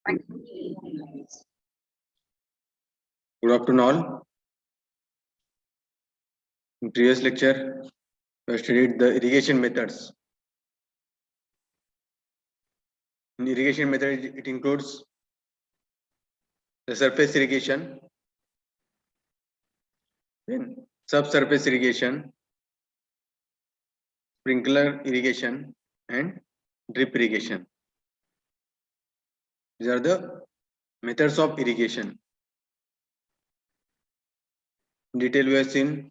Good afternoon all. In previous lecture, we have studied the irrigation methods. In irrigation method, it includes the surface irrigation, then subsurface irrigation, sprinkler irrigation, and drip irrigation. These are the methods of irrigation. In detail, we have seen.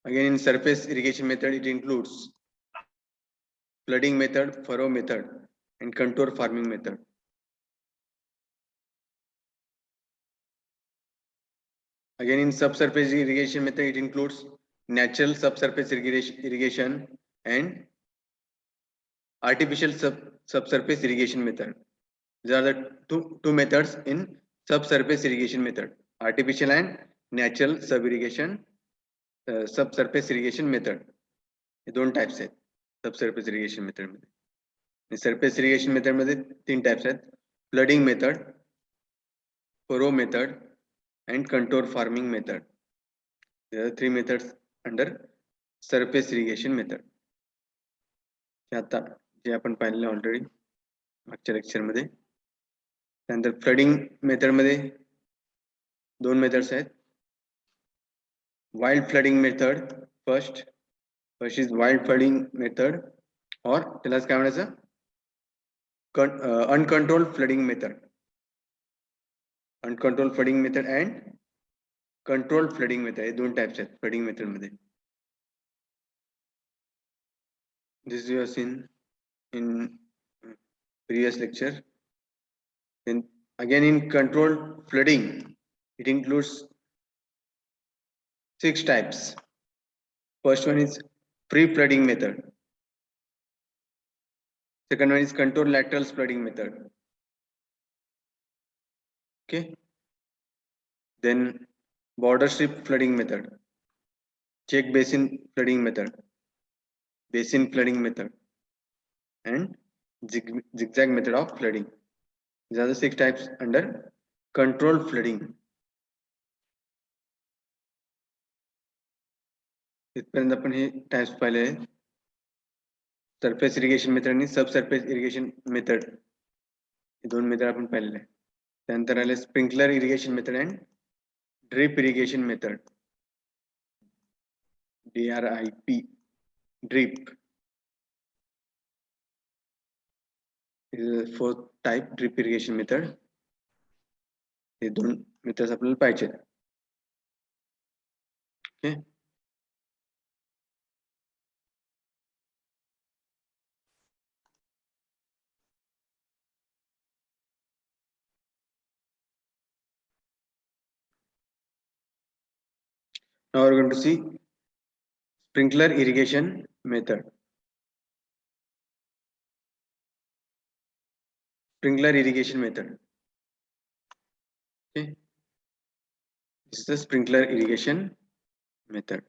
Again, in surface irrigation method, it includes flooding method, furrow method, and contour farming method. Again, in subsurface irrigation method, it includes natural subsurface irrigation and artificial subsurface irrigation method. These are the two methods in subsurface irrigation method: artificial and natural subsurface irrigation method. हे दोन types आहेत subsurface irrigation method मध्ये. Surface irrigation method मध्ये तीन types आहेत: flooding method, furrow method, and contour farming method. There are three methods under surface irrigation method. आता जे आपण पाहिलेलं already मागच्या लेक्चर मध्ये. त्यानंतर फ्लडिंग मेथड मध्ये दोन मेथड्स आहेत. Wild flooding method first is wild flooding method, और त्यालाच काय म्हणायचं, uncontrolled flooding method. Uncontrolled flooding method and controlled flooding method, हे दोन टाइप्स आहेत फ्लडिंग मेथड मध्ये. This you have seen in previous lecture. Then again, in controlled flooding, it includes 6 types. First one is free flooding method. Second one is contour lateral flooding method. Okay. Then border strip flooding method, check basin flooding method, basin flooding method, and zigzag method of flooding. These are the 6 types under controlled flooding. इथपर्यंत आपण हे types पाहिले. Surface irrigation method आणि subsurface irrigation method, हे दोन method आपण पाहिलेले आहे. त्यानंतर आले sprinkler irrigation method and drip irrigation method, DRIP, drip. This is the fourth type, drip irrigation method. हे दोन मेथड्स आपल्याला पाहिजे. Okay. Now we are going to see sprinkler irrigation method. Sprinkler irrigation method. Okay. This is the sprinkler irrigation method.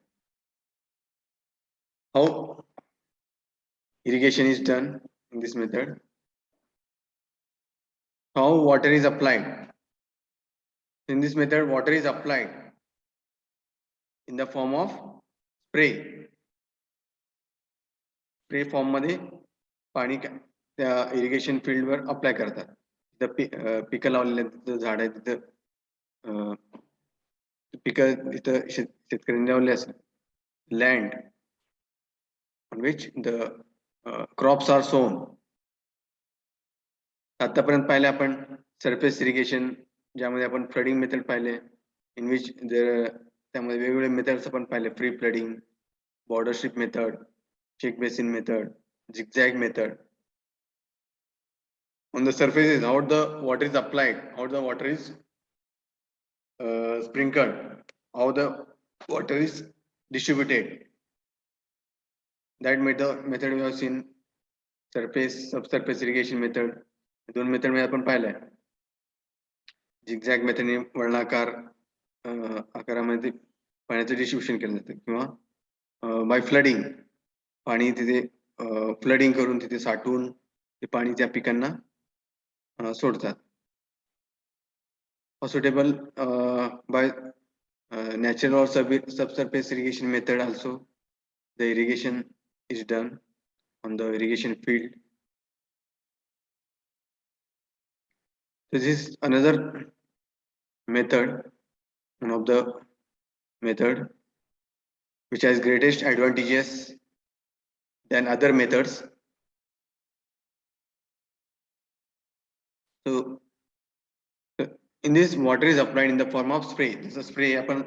How irrigation is done in this method? How water is applied? In this method, water is applied in the form of spray. Spray form मध्ये पाणी त्या irrigation field वर apply करतात. तिथं पिकं लावलेले तिथं झाड आहे, तिथं पिकं तिथं शेतकऱ्यांनी लावले असेल. Land on which the crops are sown. आतापर्यंत पाहिले आपण सरफेस इरिगेशन, ज्यामध्ये आपण फ्लडिंग मेथड पाहिले, इन विच त्यामध्ये वेगवेगळे मेथड्स आपण पाहिले. Free flooding, border strip method, check basin method, zigzag method. On the surfaces, how the water is applied, how the water is sprinkled, how the water is distributed. That method we have seen. Surface, subsurface irrigation method, दोन method मध्ये आपण पाहिलंय. Zigzag मेथडने वर्णाकार आकारामध्ये पाण्याचं distribution केलं जातं, किंवा bye flooding, पाणी तिथे फ्लडिंग करून तिथे साठवून ते पाणी त्या पिकांना सोडतात. Suitable by natural or subsurface irrigation method also. The irrigation is done on the irrigation field. This is another method, one of the method which has greatest advantages than other methods. So in this, water is applied in the form of spray. This is spray. आपण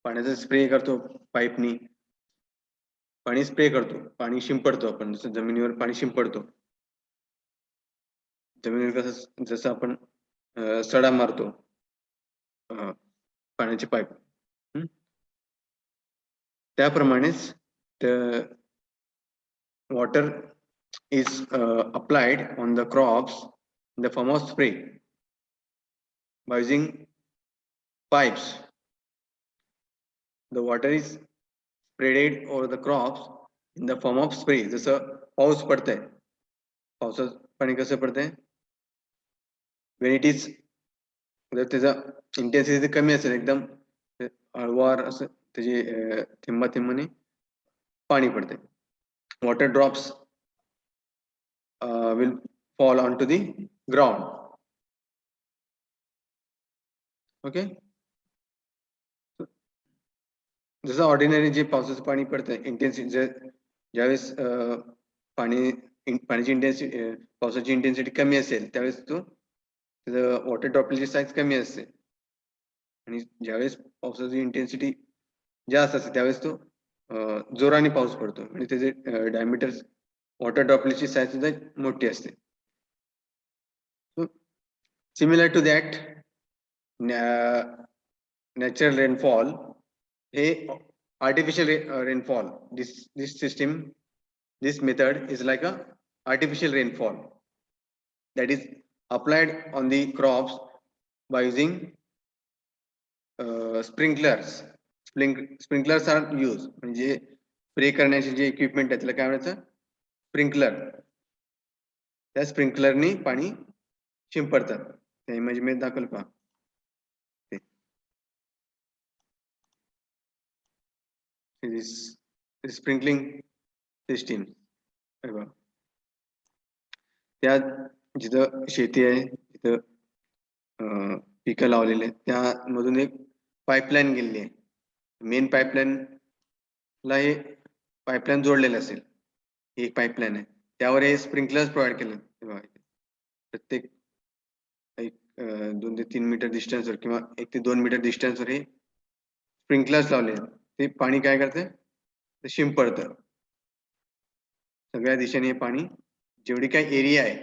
पाण्याचा spray करतो पाईपनी. पाणी spray करतो, पाणी शिंपडतो आपण, जसं जमिनीवर पाणी शिंपडतो. जमिनीवर कसं जसं आपण सडा मारतो पाण्याची पाईप, त्याप्रमाणेच water is applied on the crops in the form of spray by using pipes. The water is sprayed over the crops in the form of spray. जसं पाऊस पडतंय, पावसाचं पाणी कसं पडतंय, when it is जर त्याचा इंटेन्सिटी कमी असेल, एकदम हळुवार असं त्याची थेंबा थेंबाने पाणी पडते. Water drops will fall onto the ground. Okay, जसं ऑर्डिनरी जे पावसाचं पाणी पडतंय, इंटेन्सिटी ज्यावेळेस पाण्याची इंटेन्सिटी, पावसाची इंटेन्सिटी कमी असेल त्यावेळेस तो वॉटर ड्रॉपलेटची साईज कमी असते, आणि ज्यावेळेस पावसाची इंटेन्सिटी जास्त असते त्यावेळेस तो जोराने पाऊस पडतो, आणि त्याचे डायमीटर वॉटर ड्रॉपलेटची साईज सुद्धा मोठी असते. Similar to that, natural rainfall हे artificial rainfall. This system, this method is like a artificial rainfall that is applied on the crops by using sprinklers. Sprinklers are used, म्हणजे spray करण्याचे जे equipment आहे त्याला काय म्हणायचं, स्प्रिंकलर. त्या स्प्रिंकलरनी पाणी शिंपडतात. त्या इमेज मध्ये दाखवलं पहा. This sprinkling system. त्या जिथं शेती आहे तिथं पिकं लावलेले, त्यामधून एक पाईपलाईन गेलेली आहे. मेन पाईपलाईनला हे पाईपलाईन जोडलेलं असेल, एक पाईपलाईन आहे, त्यावर हे स्प्रिंकलर्स प्रोव्हाइड केले. प्रत्येक 2 ते 3 मीटर डिस्टन्सवर किंवा 1 ते 2 मीटर डिस्टन्सवर हे स्प्रिंकलर्स लावले. ते पाणी काय करते, ते शिंपडतं सगळ्या दिशेने. हे पाणी जेवढी काही एरिया आहे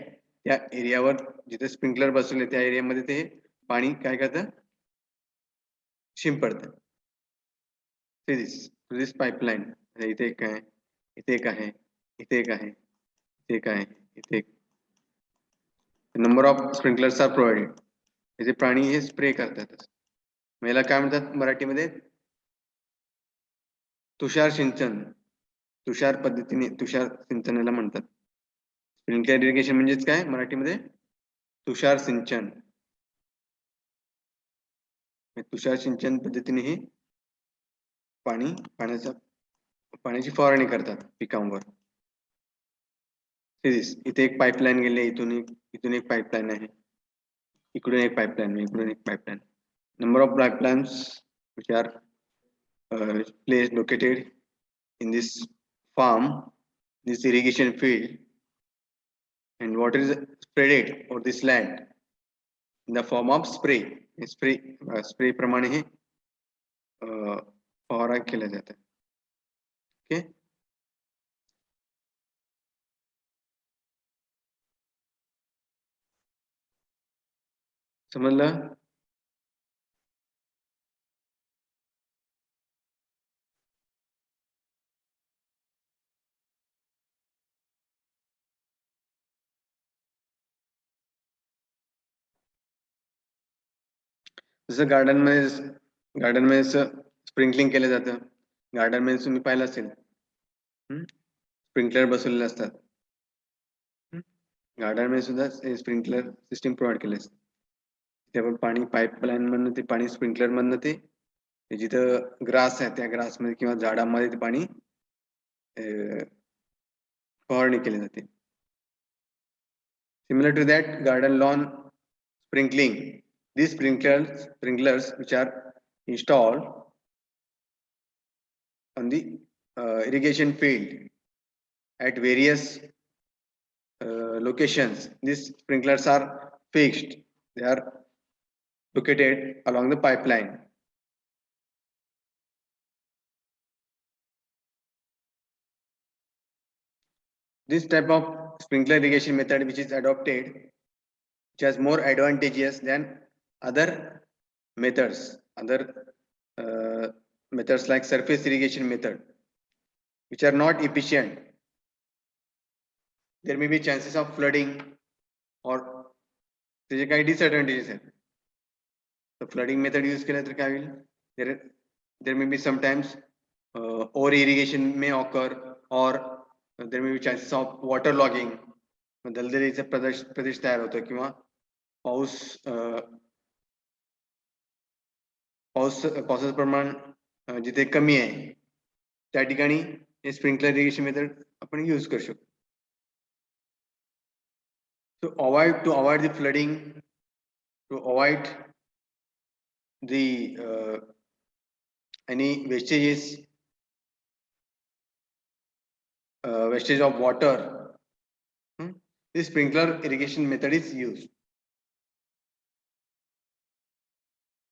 त्या एरियावर जिथे स्प्रिंकलर बसवले त्या एरियामध्ये ते पाणी काय करतं, शिंपडतं. दिस पाईपलाईन, इथे एक आहे, इथे एक आहे, इथे एक आहे, इथे एक आहे, इथे एक. Number of sprinklers are provided. इथे प्राणी हे स्प्रे करतात. याला काय म्हणतात मराठीमध्ये, तुषार सिंचन. तुषार पद्धतीने तुषार सिंचनाला म्हणतात. स्प्रिंकलर इरिगेशन म्हणजेच काय मराठीमध्ये, तुषार सिंचन. तुषार सिंचन पद्धतीने हे पाण्याची फवारणी करतात पिकांवर. इथे एक पाईपलाईन गेली, इथून एक पाईपलाईन आहे, इकडून एक पाईपलाईन, इकडून एक pipeline. Number of pipelines which are placed located in this farm, this irrigation field, and water is spread over this land in the form of spray. Spray प्रमाणे हे फवारा केला जातं. ओके, समजलं? जसं गार्डन मध्ये स्प्रिंकलिंग केलं जातं. गार्डन मध्ये तुम्ही पाहिलं असेल, स्प्रिंकलर बसवलेले असतात. गार्डन मध्ये सुद्धा स्प्रिंकलर सिस्टीम प्रोव्हाइड केले असते. तिथे आपण पाणी पाईपलाईन मधनं ते पाणी स्प्रिंकलर मधनं ते जिथं ग्रास आहे त्या ग्रास मध्ये किंवा झाडांमध्ये ते पाणी फवारणी केली जाते. Similar to that, garden lawn sprinkling. These sprinklers which are installed on the irrigation field at various locations. These sprinklers are fixed. They are located along the pipeline. This type of sprinkler irrigation method which is adopted, which has more advantageous than other methods, methods like surface irrigation method, which are not efficient. There may be chances of flooding or त्याचे काही disadvantages आहेत. So flooding method use केलं तर काय होईल? There may be sometimes over irrigation may occur, or there may be chances of waterlogging. दलदलीचा प्रदेश तयार होतो किंवा पावसाचं प्रमाण जिथे कमी आहे त्या ठिकाणी हे स्प्रिंकलर इरिगेशन मेथड आपण यूज करू शकतो. To avoid the flooding, to avoid the any wastage of water, this sprinkler irrigation method is used.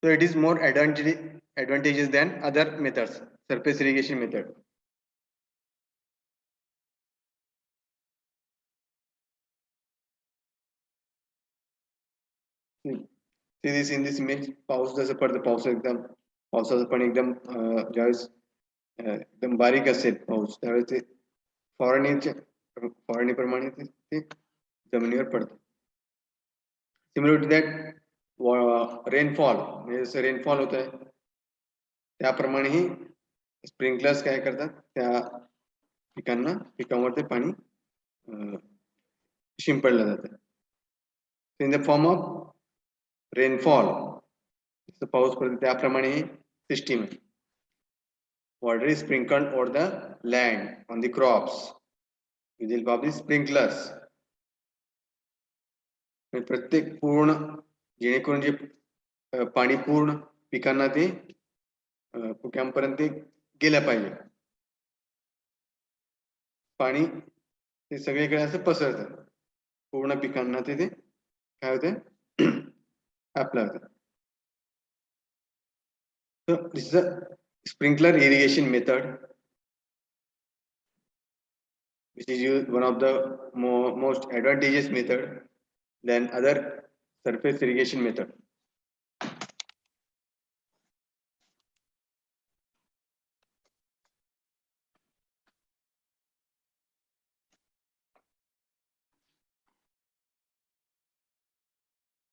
So it is more advantageous than other methods, surface irrigation method. See this in this image, पाऊस जसं पडतं, पावसाचं पण एकदम ज्यावेळेस एकदम बारीक असेल पाऊस त्यावेळेस ते फवारणीप्रमाणे ते जमिनीवर पडतं. Similar to that, रेनफॉल म्हणजे जसं रेनफॉल होत आहे त्याप्रमाणेही स्प्रिंकलर्स काय करतात, त्या पिकांवर ते पाणी शिंपडलं जातं. In the form of rainfall, जसं पाऊस पडतो त्याप्रमाणे सिस्टीम आहे. Water is sprinkled over the land on the crops with the help of the sprinklers. प्रत्येक पूर्ण जेणेकरून जे पाणी पूर्ण पिकांना ते पिकांपर्यंत गेल्या पाहिजे. पाणी ते सगळीकडे असं पसरतं, पूर्ण पिकांना ते काय होते अप्लाय होतं. So this is a sprinkler irrigation method, which is one of the most advantageous method than other surface irrigation method.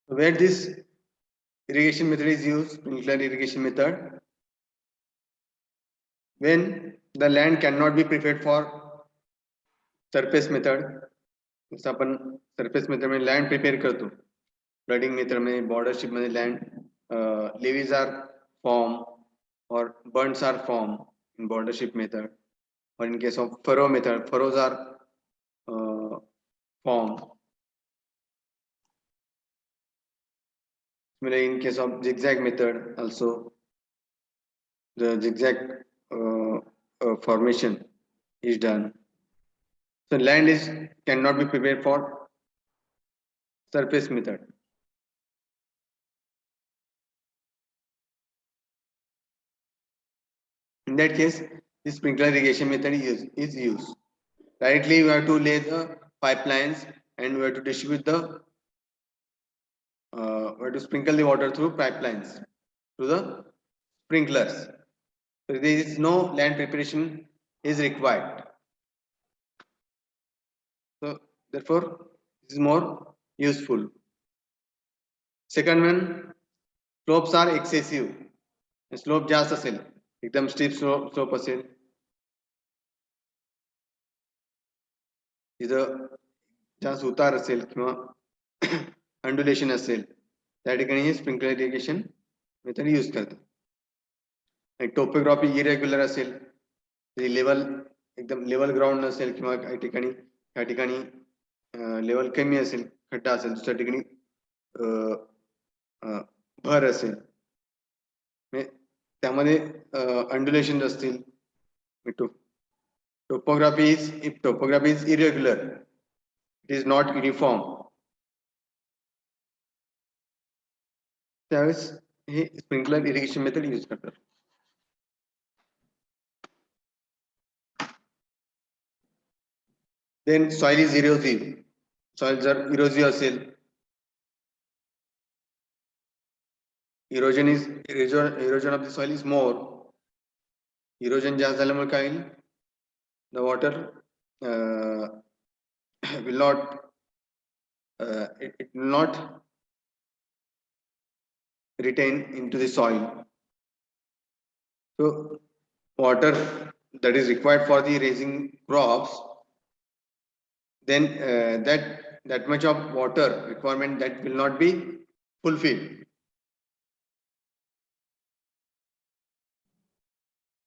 Where this irrigation method is used, sprinkler irrigation method, when the land cannot be prepared for surface method. जसं आपण surface method मध्ये land prepare करतो, flooding method मध्ये bordership मध्ये land levees are formed or bunds are formed in bordership method, or in case of furrow method, furrows are formed. In case of zigzag method also, the zigzag formation is done. So land cannot be prepared for surface method. In that case, this sprinkler irrigation method is used. Directly, we have to lay the pipelines and we have to distribute we have to sprinkle the water through pipelines to the sprinklers. So there is no land preparation is required. So therefore, this is more useful. Second one, slopes are excessive. Slope जास्त असेल, एकदम steep slope असेल, तिथं जहाँ सुतार असेल किंवा undulation असेल त्या ठिकाणी हे स्प्रिंकलर इरिगेशन मेथड यूज करतात. आणि टोपोग्राफी इरेग्युलर असेल, लेवल एकदम लेवल ग्राउंड नसेल किंवा काही ठिकाणी त्या ठिकाणी लेवल कमी असेल, खड्डा असेल, दुसऱ्या ठिकाणी भर असेल, त्यामध्ये अंडुलेशन असतील. Topography is, if topography is irregular, it is not uniform, त्यावेळेस हे स्प्रिंकलर इरिगेशन मेथड यूज करतात. Then soil is erosive. Soil जर इरोजिव्ह असेल, erosion of the soil is more. Erosion जास्त झाल्यामुळे काय होईल, the water will not it will not retain into the soil. So water that is required for the raising crops, then that much of water requirement that will not be fulfilled.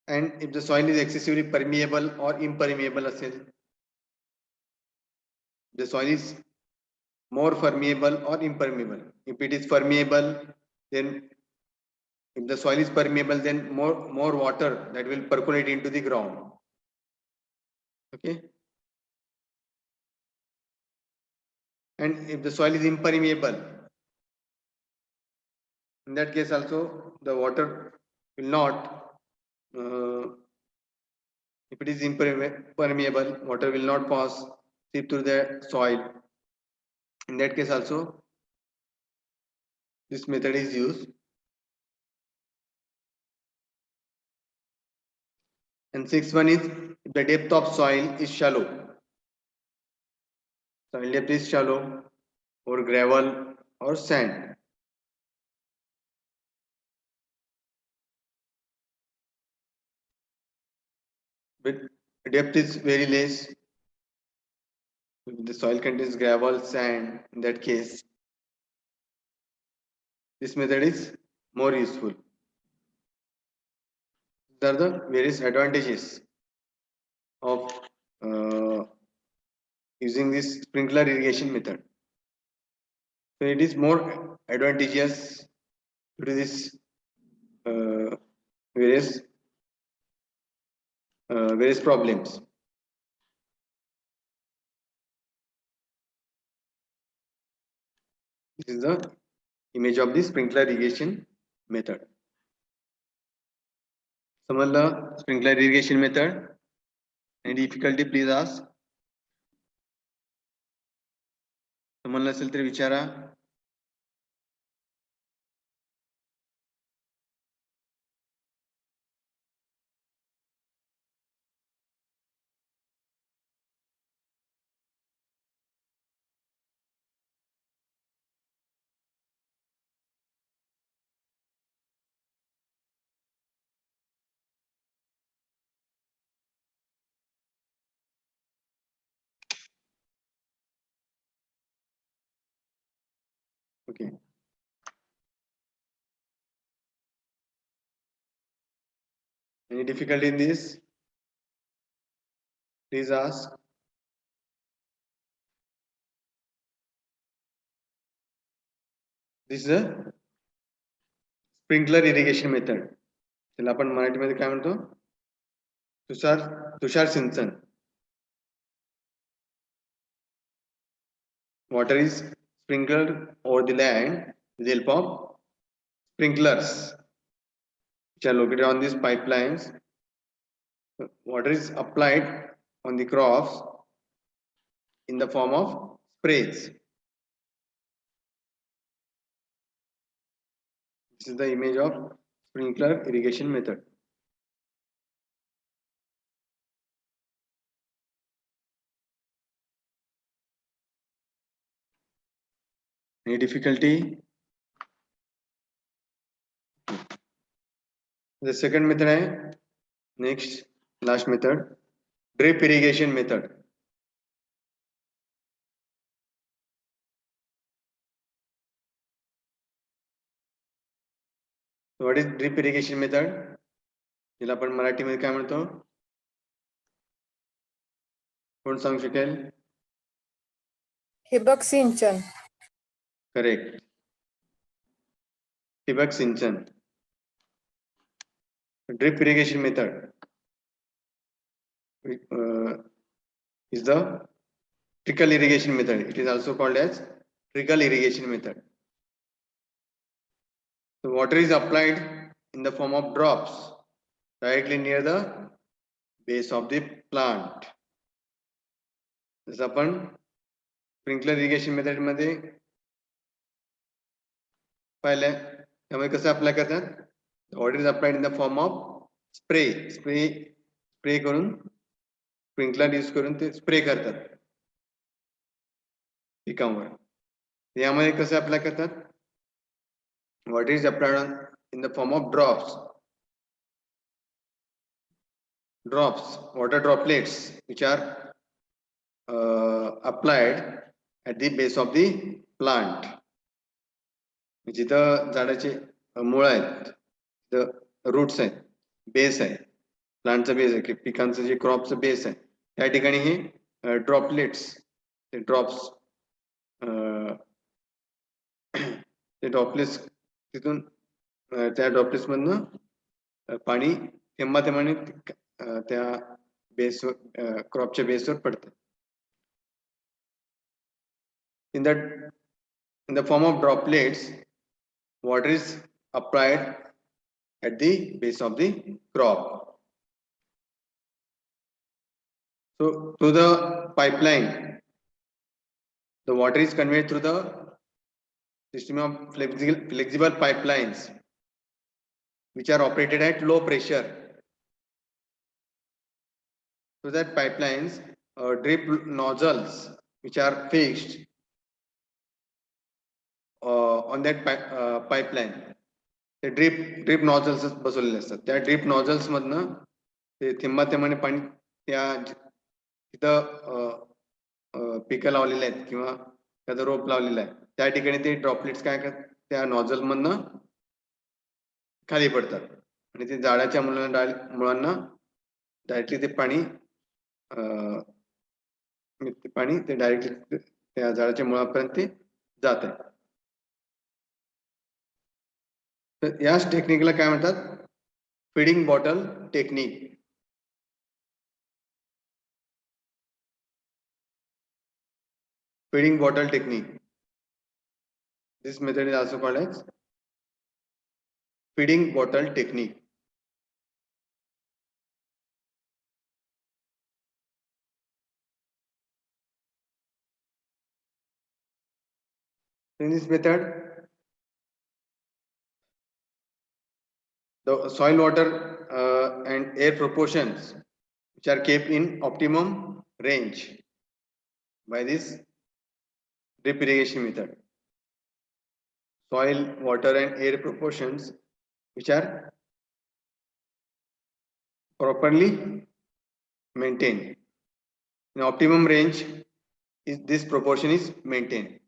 And if the soil is excessively permeable or impermeable असेल, the soil is more permeable or impermeable. If it is permeable, then if the soil is permeable, then more water that will percolate into the ground. Okay. And if the soil is impermeable, in that case also the water will not, if it is impermeable, water will not pass seep through the soil. In that case also this method is used. And sixth one is, if the depth of soil is shallow, soil depth is shallow, or gravel or sand, but depth is very less, if the soil contains gravel, sand, in that case this method is more useful. These are the various advantages of using this sprinkler irrigation method. So it is more advantageous due to this various problems. This is the image of the sprinkler irrigation method. समजलं sprinkler irrigation method? Any difficulty please ask. समजलं असेल तर विचारा. Okay. Any difficulty in this? Please ask. This is a sprinkler irrigation method. त्याला आपण मराठीमध्ये काय म्हणतो? तुषार सिंचन. Water is sprinkled over the land with the help of sprinklers, which are located on these pipelines. Water is applied on the crops in the form of sprays. This is the image of sprinkler irrigation method. Any difficulty? The second method है, next last method, drip irrigation method. What is drip irrigation method, जिला आपण मराठीमध्ये काय म्हणतो, कोण सांगू शकेल? ठिबक सिंचन. करेक्ट, ठिबक सिंचन. Drip irrigation method is the trickle irrigation method. It is also called as trickle irrigation method. The water is applied in the form of drops directly near the base of the plant. जसं आपण sprinkler irrigation method मध्ये पाहिलं, त्यामुळे कसं apply करतात, water is applied in the form of spray करून, sprinkler use करून ते स्प्रे करतात पिकांवर. यामध्ये कसं अप्लाय करतात, water is applied in the form of drops, water droplets which are applied at the base of the plant. जिथं झाडाचे मूळ आहेत, तिथं रूट्स आहेत, बेस आहे, प्लांटचा बेस आहे, पिकांचं जे क्रॉपचं बेस आहे, त्या ठिकाणी हे ड्रॉपलेट्स, ते ड्रॉप्स, ते ड्रॉपलेट्स तिथून, त्या ड्रॉपलेट्स मधनं पाणी थेंबा थेंबाने त्या बेसवर, क्रॉपच्या बेसवर पडतं. In the form of droplets, water is applied at the base of the crop. So through the pipeline, the water is conveyed through the system of flexible pipelines which are operated at low pressure. So that pipelines, drip nozzles which are fixed on that pipeline, ते drip नॉझल्स बसवलेले असतात. त्या drip नॉझल्स मधनं ते थेंबा थेंबाने पाणी त्या तिथं पिकं लावलेले आहेत किंवा त्याचं रोप लावलेलं आहे, त्या ठिकाणी ते ड्रॉपलेट्स काय करतात, त्या नॉझल मधनं खाली पडतात आणि ते झाडाच्या मुळांना डायरेक्टली ते पाणी ते डायरेक्टली त्या झाडाच्या मुळापर्यंत ते जात आहे. तर याच टेक्निकला काय म्हणतात, feeding bottle technique. Feeding bottle technique. This method is also called as feeding bottle technique. In this method, the soil, water and air proportions which are kept in optimum range by this drip irrigation method. Soil, water and air proportions which are properly maintained. In optimum range, this proportion is maintained.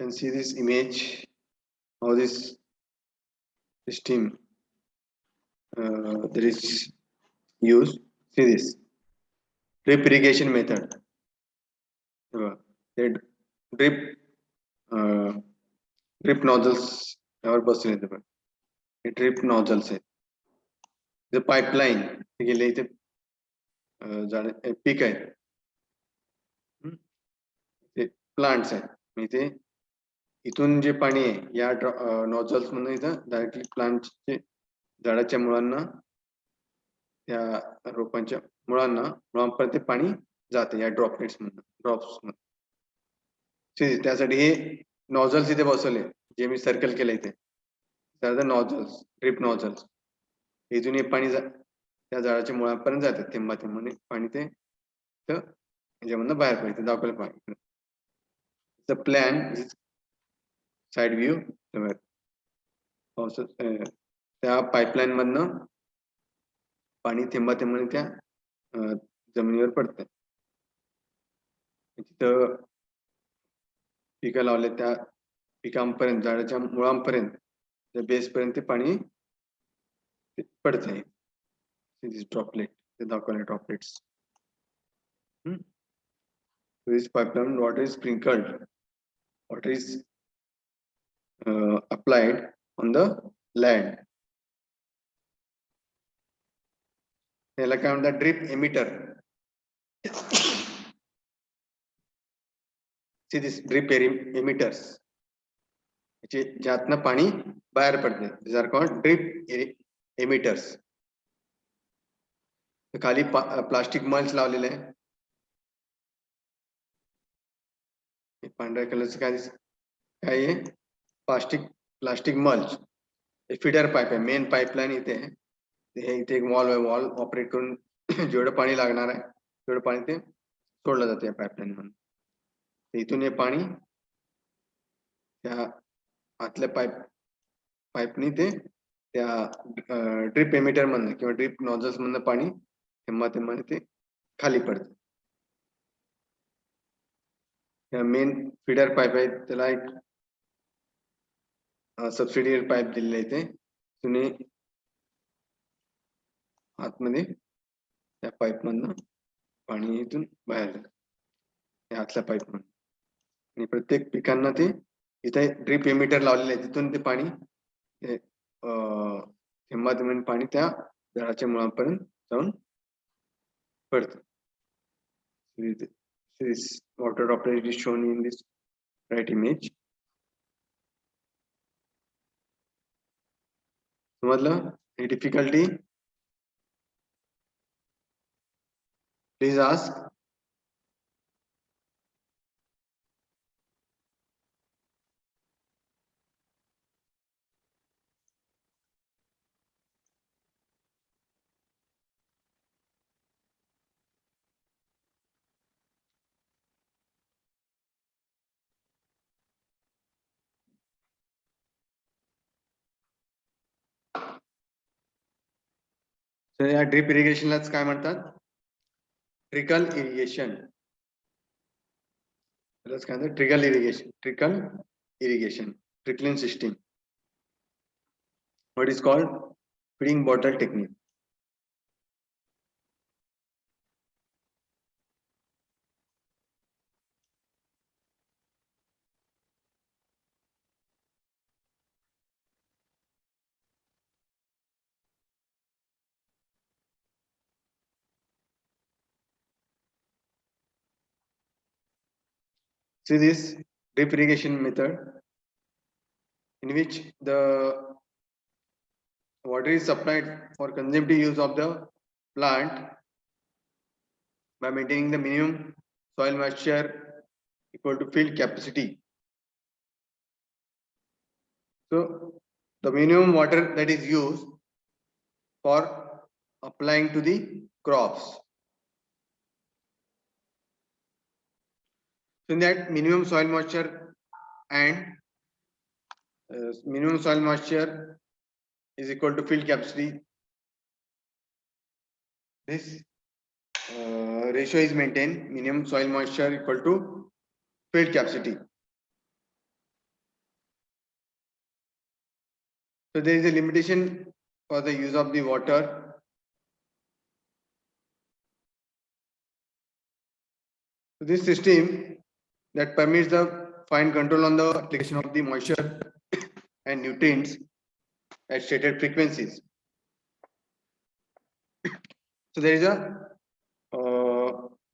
You can see this image, how this system there is used. See this drip irrigation method. Drip nozzles यावर बसले ते पण, हे drip नॉझल्स आहेत. The pipeline गेले इथे peak आहे, ते plants आहेत, इथे इथून जे पाणी आहे या नॉझल्स मधून इथं डायरेक्टली प्लांटचे झाडाच्या मुळांना, त्या रोपांच्या मुळांपर्यंत ते पाणी जाते या ड्रॉपलेट्स मधून, ड्रॉप्स मध्ये. त्यासाठी हे नॉझल्स इथे बसवले, जे मी सर्कल केलं इथे, नॉझल्स, ड्रिप नॉझल्स. इथून हे पाणी त्या झाडाच्या मुळापर्यंत जातात थेंबा थेंबाने पाणी ते याच्यामधनं बाहेर पडते दाखवलं पाहिजे. द प्लॅन साइड व्ह्यू त्या पाईपलाईन मधनं पाणी थेंबा थेंबाने त्या जमिनीवर पडतं. तिथं पिकं लावले त्या पिकांपर्यंत झाडाच्या मुळांपर्यंत त्या बेसपर्यंत ते पाणी पडतंय. ड्रॉपलेट ते दाखवले droplets. This pipeline water is sprinkled, water is applied on the land. त्याला काय म्हणतात drip emitter. See this drip emitters. ज्यातनं पाणी बाहेर पडते. These are called drip emitters. खाली प्लास्टिक मल्च लावलेलं आहे. पांढऱ्या कलरचं काय आहे प्लास्टिक मल्च. फीडर पाईप आहे मेन पाईपलाईन इथे आहे. इथे एक वॉल आहे. वॉल ऑपरेट करून जेवढं पाणी लागणार आहे तेवढं पाणी ते सोडलं जाते या पाईपलाईन म्हणून. इथून हे पाणी त्या आतल्या पाईपनी ते त्या ड्रिप एमिटर मधनं किंवा ड्रिप नॉझल्स मधनं पाणी थेंबा थेंबाने ते खाली पडतं. मेन फीडर पाईप आहे त्याला एक सबसिडियरी पाईप दिलेलं आहे इथे. तुम्ही आतमध्ये त्या पाईप मधनं पाणी इथून बाहेर जातं आतल्या पाईप मधून. आणि प्रत्येक पिकांना ते इथे ड्रिप एमिटर लावलेले आहे तिथून ते पाणी थेंबा थेंबाने पाणी त्या झाडाच्या मुळापर्यंत जाऊन पडतं. This water droplet is shown in this right image. समजलं? Any difficulty? Please ask. तर या ड्रिप इरिगेशनलाच काय म्हणतात? Trickle irrigation. त्यालाच काय म्हणतात? Trickle irrigation, trickling system. What is called feeding bottle technique. See this drip irrigation method in which the water is supplied for consumptive use of the plant by maintaining the minimum soil moisture equal to field capacity. So the minimum water that is used for applying to the crops. So in that minimum soil moisture and minimum soil moisture is equal to field capacity. This ratio is maintained. Minimum soil moisture equal to field capacity. So there is a limitation for the use of the water. So this system that permits the fine control on the application of the moisture and nutrients at stated frequencies. So there is a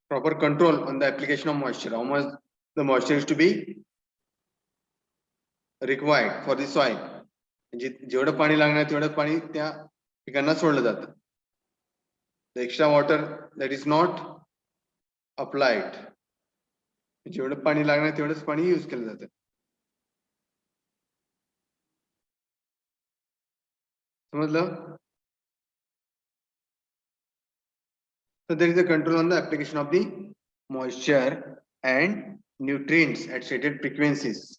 proper control on the application of moisture. How much the moisture is to be required for the soil. जेवढं पाणी लागणार तेवढं पाणी त्या पिकांना सोडलं जातं. The extra water that is not applied. जेवढं पाणी लागणार तेवढंच पाणी यूज केलं जातं. समजलं? So there is a control on the application of the moisture and nutrients at stated frequencies.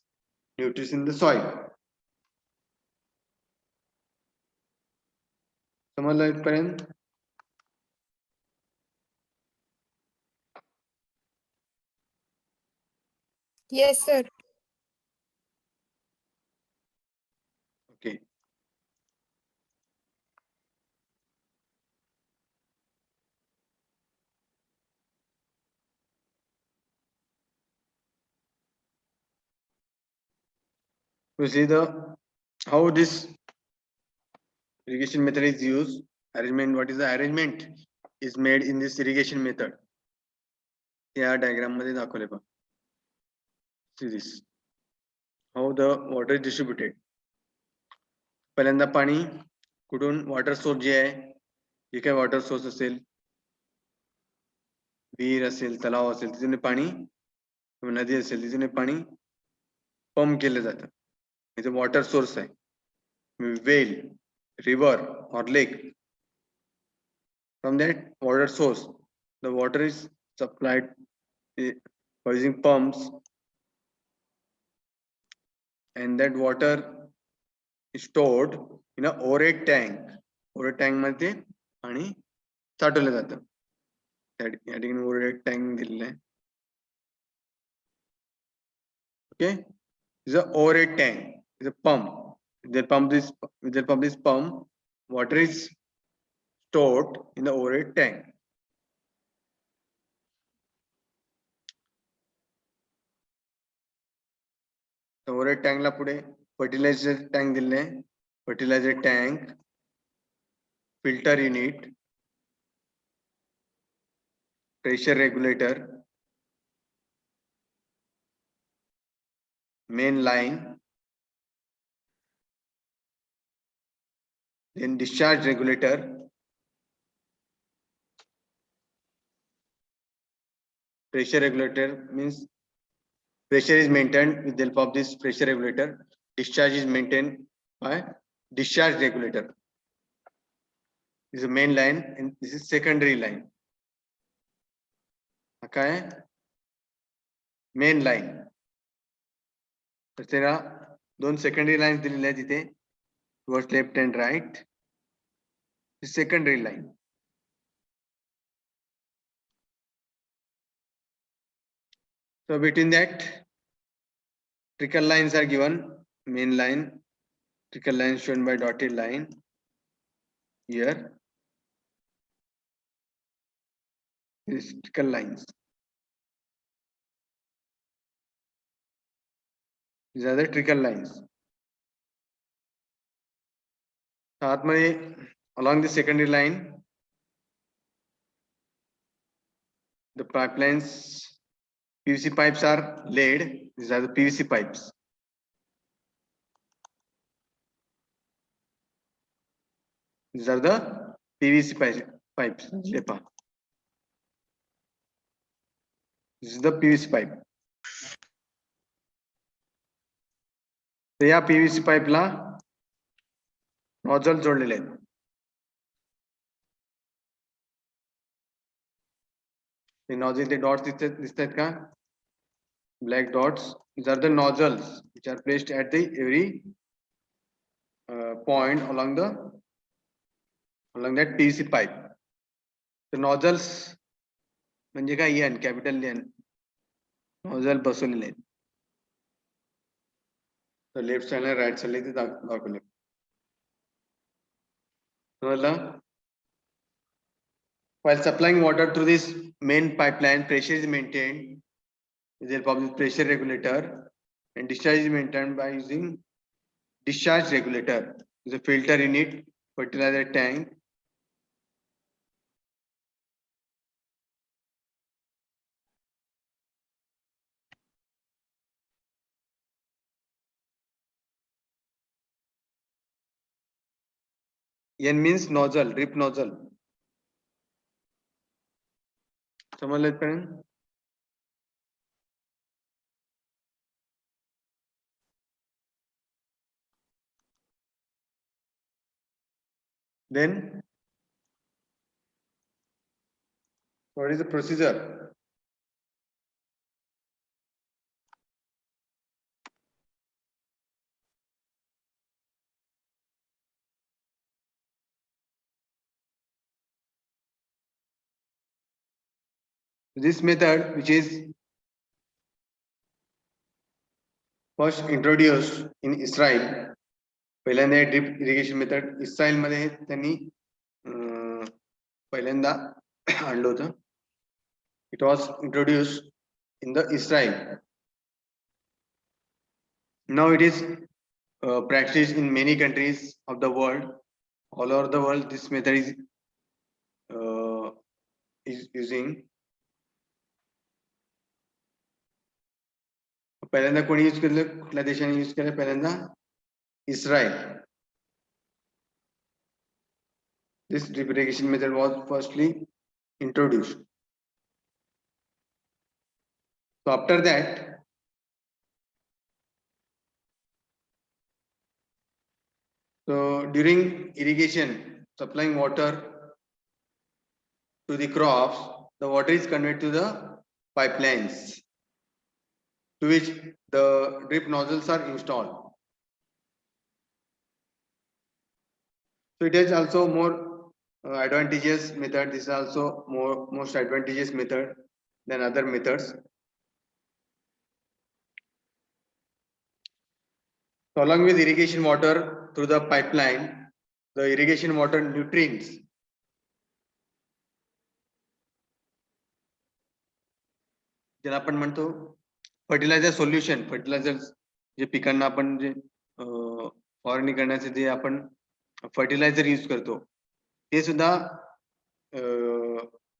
Nutrients in the soil. समजलं इथपर्यंत? Yes, sir. Okay. You see the how this irrigation method is used. Arrangement. What is the arrangement is made in this irrigation method? या diagram मध्ये दाखवले पहा. See this. How the water is distributed. पहिल्यांदा पाणी कुठून water source जे आहे जे काही water source असेल विहीर असेल तलाव असेल तिथून पाणी नदी असेल तिथून पाणी पंप केलं जातं. इथे वॉटर सोर्स आहे वेल रिव्हर और lake. From that water source the water is supplied by using pumps and that water is stored in a overhead tank. Overhead tank मध्ये पाणी साठवलं जातं. या ठिकाणी overhead tank दिलेलं आहे. Okay, is a overhead tank, is a pump. With the pump, water is stored in the overhead tank. overhead tank ला पुढे fertilizer tank दिले. Fertilizer tank, filter unit, pressure regulator, main line, then discharge regulator, pressure regulator means pressure is maintained with the help of this pressure regulator. Discharge is maintained by discharge regulator. This is the main line and this is secondary line. Okay, main line. तर तेरा दोन secondary lines दिलेल्या आहेत तिथे towards left and right. The secondary line. So between that, trickle lines are given. Main line, trickle line shown by dotted line here. These trickle lines. These are the trickle lines. आतमध्ये along the secondary line, the pipelines, PVC pipes are laid. These are the PVC pipes. These are the PVC pipes. This is the PVC pipe. तर या PVC pipe ला nozzle जोडलेले आहेत. The nozzle, the dots दिसतात का? Black dots. These are the nozzles which are placed at the every point along that PVC pipe. The nozzles म्हणजे काय N capital N nozzle बसवलेले आहेत. तर लेफ्ट साइड आणि राइट साइड इथे दाखवले. While supplying water through this main pipeline, pressure is maintained with the help of the pressure regulator and discharge is maintained by using discharge regulator. The filter unit, fertilizer tank. N means nozzle, drip nozzle. समझले इथपर्यंत? Then What is the procedure? This method, which is first introduced in Israel, पहिल्यांदा drip irrigation method Israel मध्ये त्यांनी पहिल्यांदा आणलं होतं. It was introduced in the Israel. Now it is practiced in many countries of the world. All over the world, this method is using. पहिल्यांदा कोणी use केलं, कुठल्या देशाने यूज केलं? पहिल्यांदा Israel. This drip irrigation method was firstly introduced. So after that, so during irrigation, supplying water to the crops, the water is conveyed to the pipelines to which the drip nozzles are installed. So it is also more advantageous method. This is also most advantageous method than other methods. So along with irrigation water through the pipeline, the irrigation water nutrients ज्याला आपण म्हणतो fertiliser solution, fertiliser जे पिकांना आपण जे फवारणी करण्याचे जे आपण fertiliser use करतो ते सुद्धा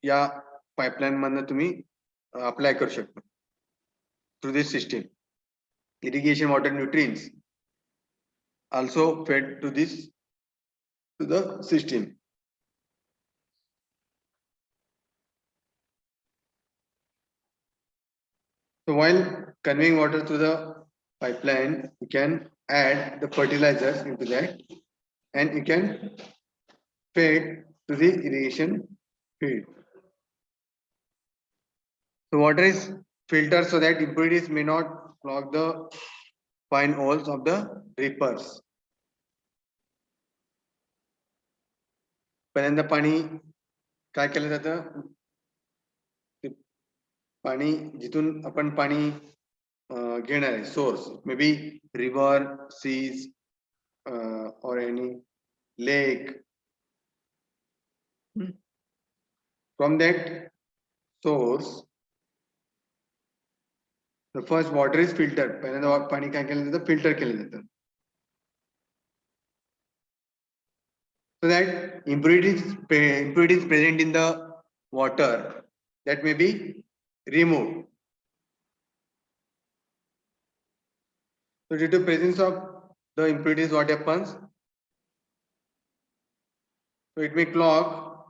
या पाईपलाईन मधनं तुम्ही अप्लाय करू शकता through this system. Irrigation water nutrients also fed to the system. So while conveying water to the pipeline, you can add the fertilizers into that and you can feed to the irrigation field. So water is filtered so that impurities may not clog the fine holes of the drippers. पहिल्यांदा पाणी काय केलं जातं? पाणी जिथून आपण पाणी घेणार आहे source, may be river, seas or any lake. From that source, the first water is filtered. पहिल्यांदा पाणी काय केलं जातं? फिल्टर केलं जातं. So that impurities present in the water that may be removed. So due to presence of the impurities, what happens? So it may clog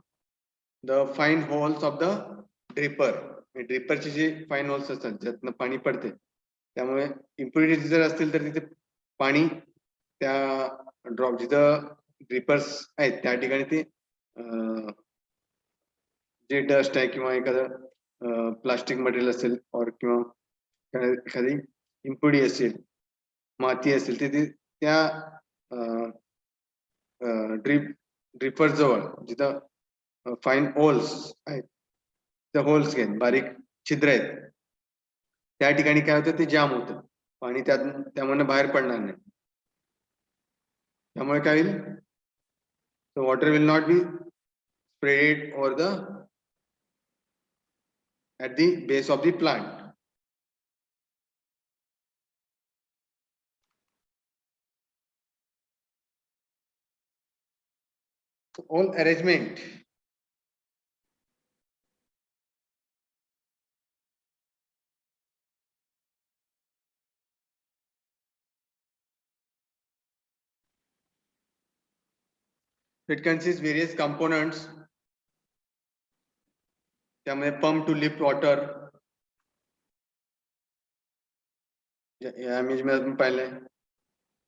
the fine holes of the dripper. Dripper चे जे fine holes असतात ज्यातनं पाणी पडते त्यामुळे impurities जर असतील तर तिथे पाणी त्या ड्रॉप जिथं ड्रिपर्स आहेत त्या ठिकाणी ते जे डस्ट आहे किंवा एखादं प्लास्टिक मटेरियल असेल और किंवा एखादी इम्प्युरिटी असेल, माती असेल ते त्या ड्रिपर जवळ जिथं फाईन होल्स आहेत त्या होल्स घेऊन बारीक छिद्र आहेत त्या ठिकाणी काय होतं? ते जाम होतं, पाणी त्यामधनं बाहेर पडणार नाही. त्यामुळे काय होईल? The water will not be sprayed over at the base of the plant. So all arrangement it consists various components. त्यामध्ये pump to lift water, या इमेज मध्ये आपण पाहिलंय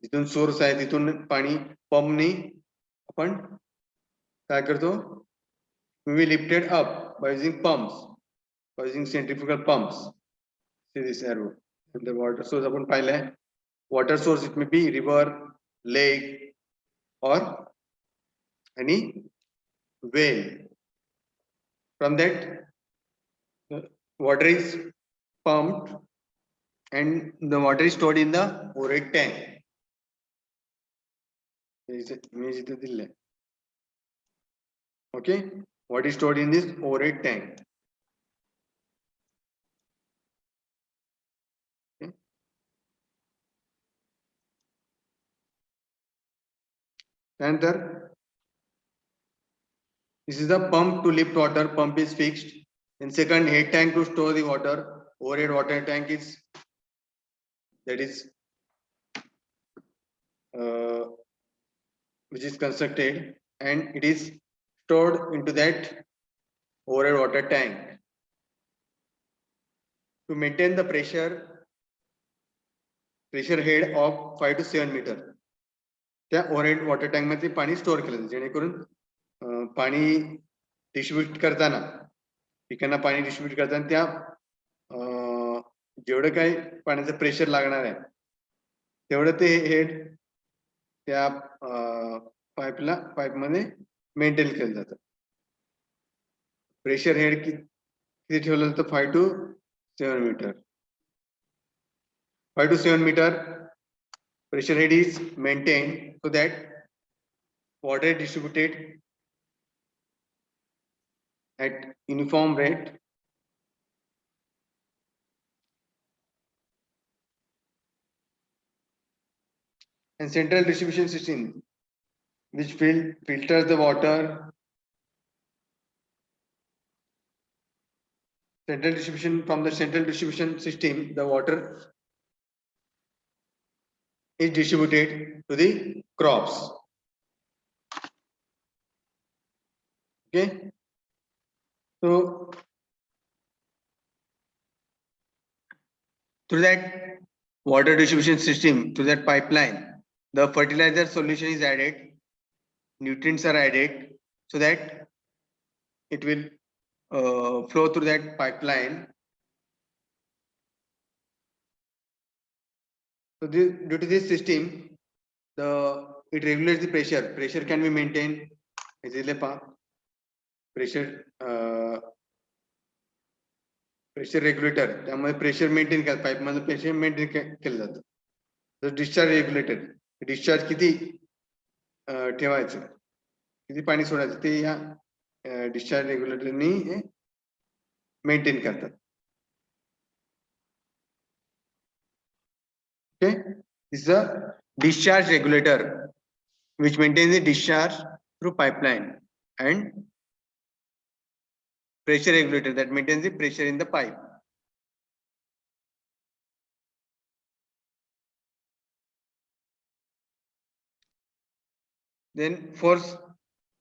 जिथून सोर्स आहे तिथून पाणी पंपनी आपण काय करतो? will be lifted up by using pumps, by using centrifugal pumps. See this arrow. And the water source upon pile. Water source, it may be river, lake, or any well. From that, water is pumped and the water is stored in the overhead tank. Okay, what is stored in this overhead tank? Okay. And this is the pump to lift water. Pump is fixed. In second, head tank to store the water. Overhead water tank is which is constructed and it is stored into that overhead water tank. To maintain the pressure head of 5 to 7 meter. त्या overhead water tank मध्ये पाणी store केलं जातं जेणेकरून पाणी distribute करताना पिकांना पाणी डिस्ट्रीब्यूट करताना त्या जेवढं काही पाण्याचं प्रेशर लागणार आहे तेवढं ते हेड त्या पाईप मध्ये मेंटेन केलं जातं. प्रेशर हेड किती ठेवलं जातं 5 to 7 meter. 5 to 7 meter pressure head is maintained so that water is distributed at uniform rate. And central distribution system which filters the water. Central distribution, from the central distribution system, the water is distributed to the crops. Okay. So through that water distribution system, through that pipeline, the fertilizer solution is added, nutrients are added, so that it will flow through that pipeline. So due to this system, it regulates the pressure. Pressure can be maintained. Pressure regulator. त्यामुळे pressure maintain केलं pipe मध्ये pressure maintain केलं जातं. तर discharge regulator. Discharge किती ठेवायचं, किती पाणी सोडायचं ते या discharge regulator नी maintain करतात. Okay, this is a discharge regulator which maintains the discharge through pipeline, and pressure regulator that maintains the pressure in the pipe. Then for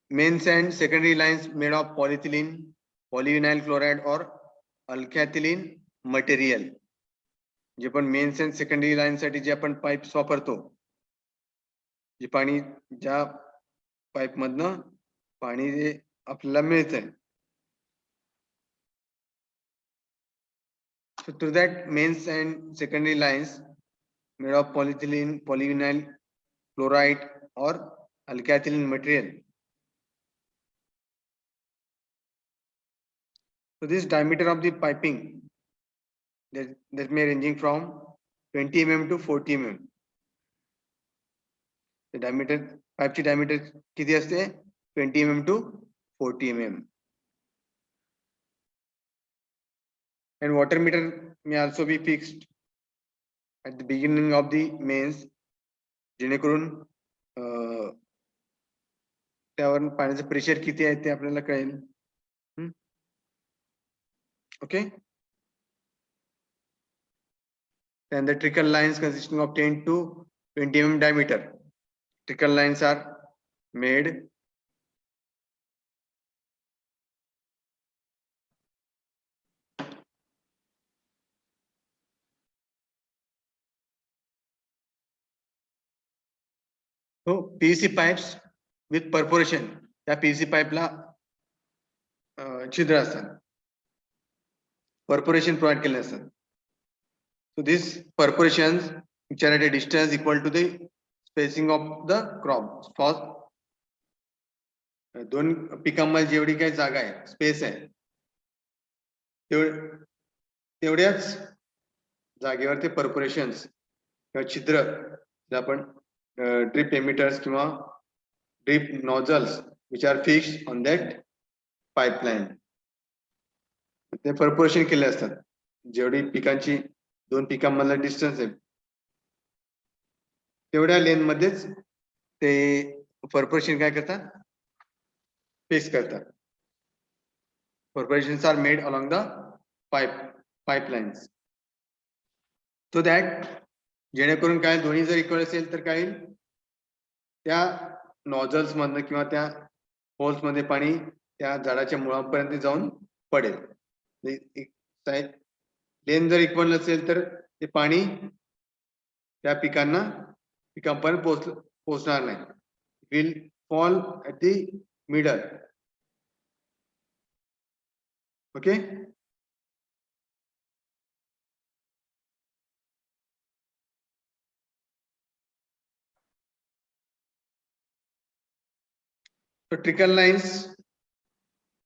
mains and secondary lines made of polyethylene, polyvinyl chloride or alkylene material. जे पण men's and secondary line साठी जे आपण pipes वापरतो, जे पाणी ज्या pipe मधनं पाणी जे आपल्याला मिळतंय, so through that mains and secondary lines made of polyethylene, polyvinyl chloride or alkylene material. So this diameter of the piping that may ranging from 20 mm to 40 mm. The diameter, pipe diameter किती असते? 20 mm to 40 mm. And water meter may also be fixed at the beginning of the mains, जेणेकरून त्यावर पाण्याचं pressure किती आहे ते आपल्याला कळेल. Okay. And the trickle lines consisting of 10 to 20 mm diameter. Trickle lines are made PVC pipes with perforation. त्या PVC pipe ला छिद्र असतात, परफोरेशन प्रोव्हाइड केले असतात. So these perforations which are at a distance equal to the spacing of the crop. First, दोन पिकांमध्ये जेवढी काही जागा आहे, स्पेस आहे, तेवढ्याच जागेवर ते परफोरेशन्स किंवा छिद्र जे आपण ड्रिप एमिटर्स किंवा drip nozzles which are fixed on that pipeline, ते परफोरेशन केले असतात. जेवढी पिकांची दोन पिकांमधला डिस्टन्स आहे तेवढ्या लेन मध्येच ते परफोरेशन काय करतात, फिक्स करतात. Perforations are made along the pipelines so that जेणेकरून काय दोन्ही जर इक्वल असेल तर काय त्या नॉझल्स मधनं किंवा त्या होल्स मध्ये पाणी त्या झाडाच्या मुळांपर्यंत जाऊन पडेल. लेन जर इक्वल नसेल तर ते पाणी त्या पिकांपर्यंत पोहोचणार नाही. Will fall at the middle. Okay. So trickle lines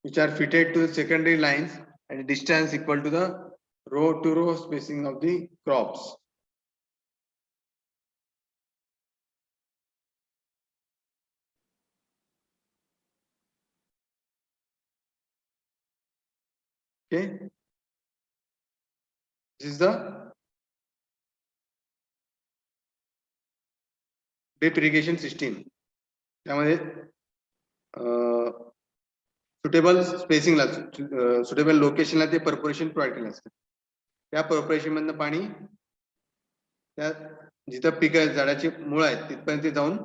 which are fitted to the secondary lines and distance equal to the row to row spacing of the crops. Okay. This is the drip irrigation system. त्यामध्ये suitable स्पेसिंगला suitable लोकेशनला ते perforation provide केलं असतं. त्या perforation मधनं पाणी त्या जिथं पीक झाडाची मुळ आहेत तिथपर्यंत जाऊन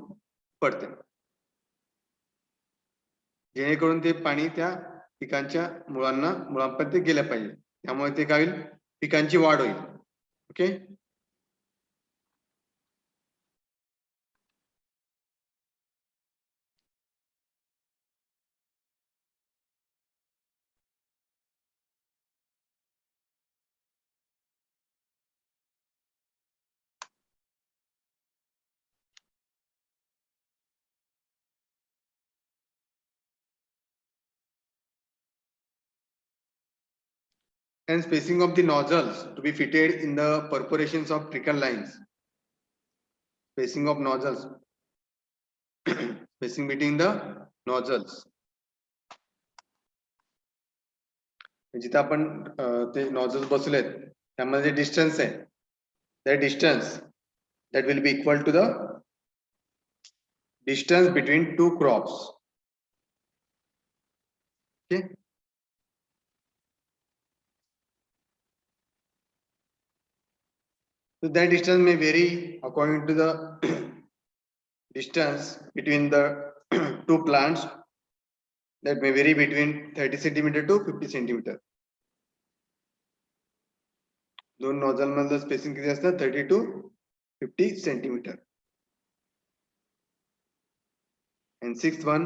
पडते, जेणेकरून ते पाणी त्या पिकांच्या मुळांपर्यंत गेलं पाहिजे. त्यामुळे ते काय होईल, पिकांची वाढ होईल. Okay. And spacing of the nozzles to be fitted in the perforations of trickle lines. Spacing of nozzles, spacing between the nozzles. जिथे आपण ते नॉझल्स बसवलेत त्यामध्ये डिस्टन्स आहे, that distance that will be equal to the distance between two crops. Okay. So that distance may vary according to the distance between the two plants, that may vary between 30 centimeter to 50 centimeter. दोन नॉझल मधलं spacing किती असतं, 30 to 50 centimeter. And sixth one,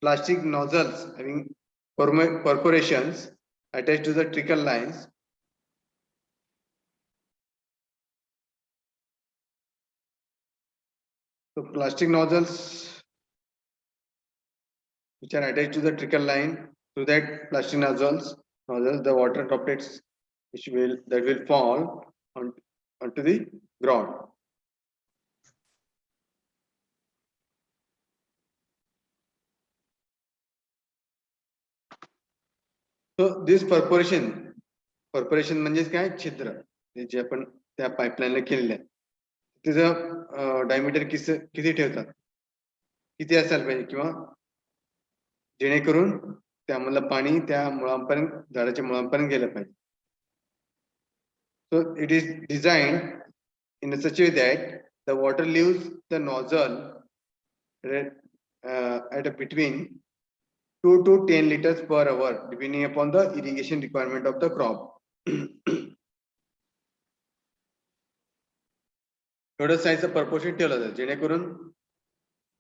plastic nozzles having perforations attached to the trickle lines. So plastic nozzles which are attached to the trickle line, through that plastic nozzles the water droplets that will fall onto the ground. So this perforation म्हणजे काय, छिद्र जे आपण त्या पाईपलाईनला केलेलं आहे त्याचं diameter किती ठेवतात, किती असायला पाहिजे, किंवा जेणेकरून त्यामधलं पाणी त्या मुळांपर्यंत झाडाच्या मुळांपर्यंत गेलं पाहिजे. So it is designed in such a way that the water leaves the nozzle at between 2 to 10 liters per hour depending upon the irrigation requirement of the crop. एवढं साईजचं परपोर्शन ठेवलं जातं जेणेकरून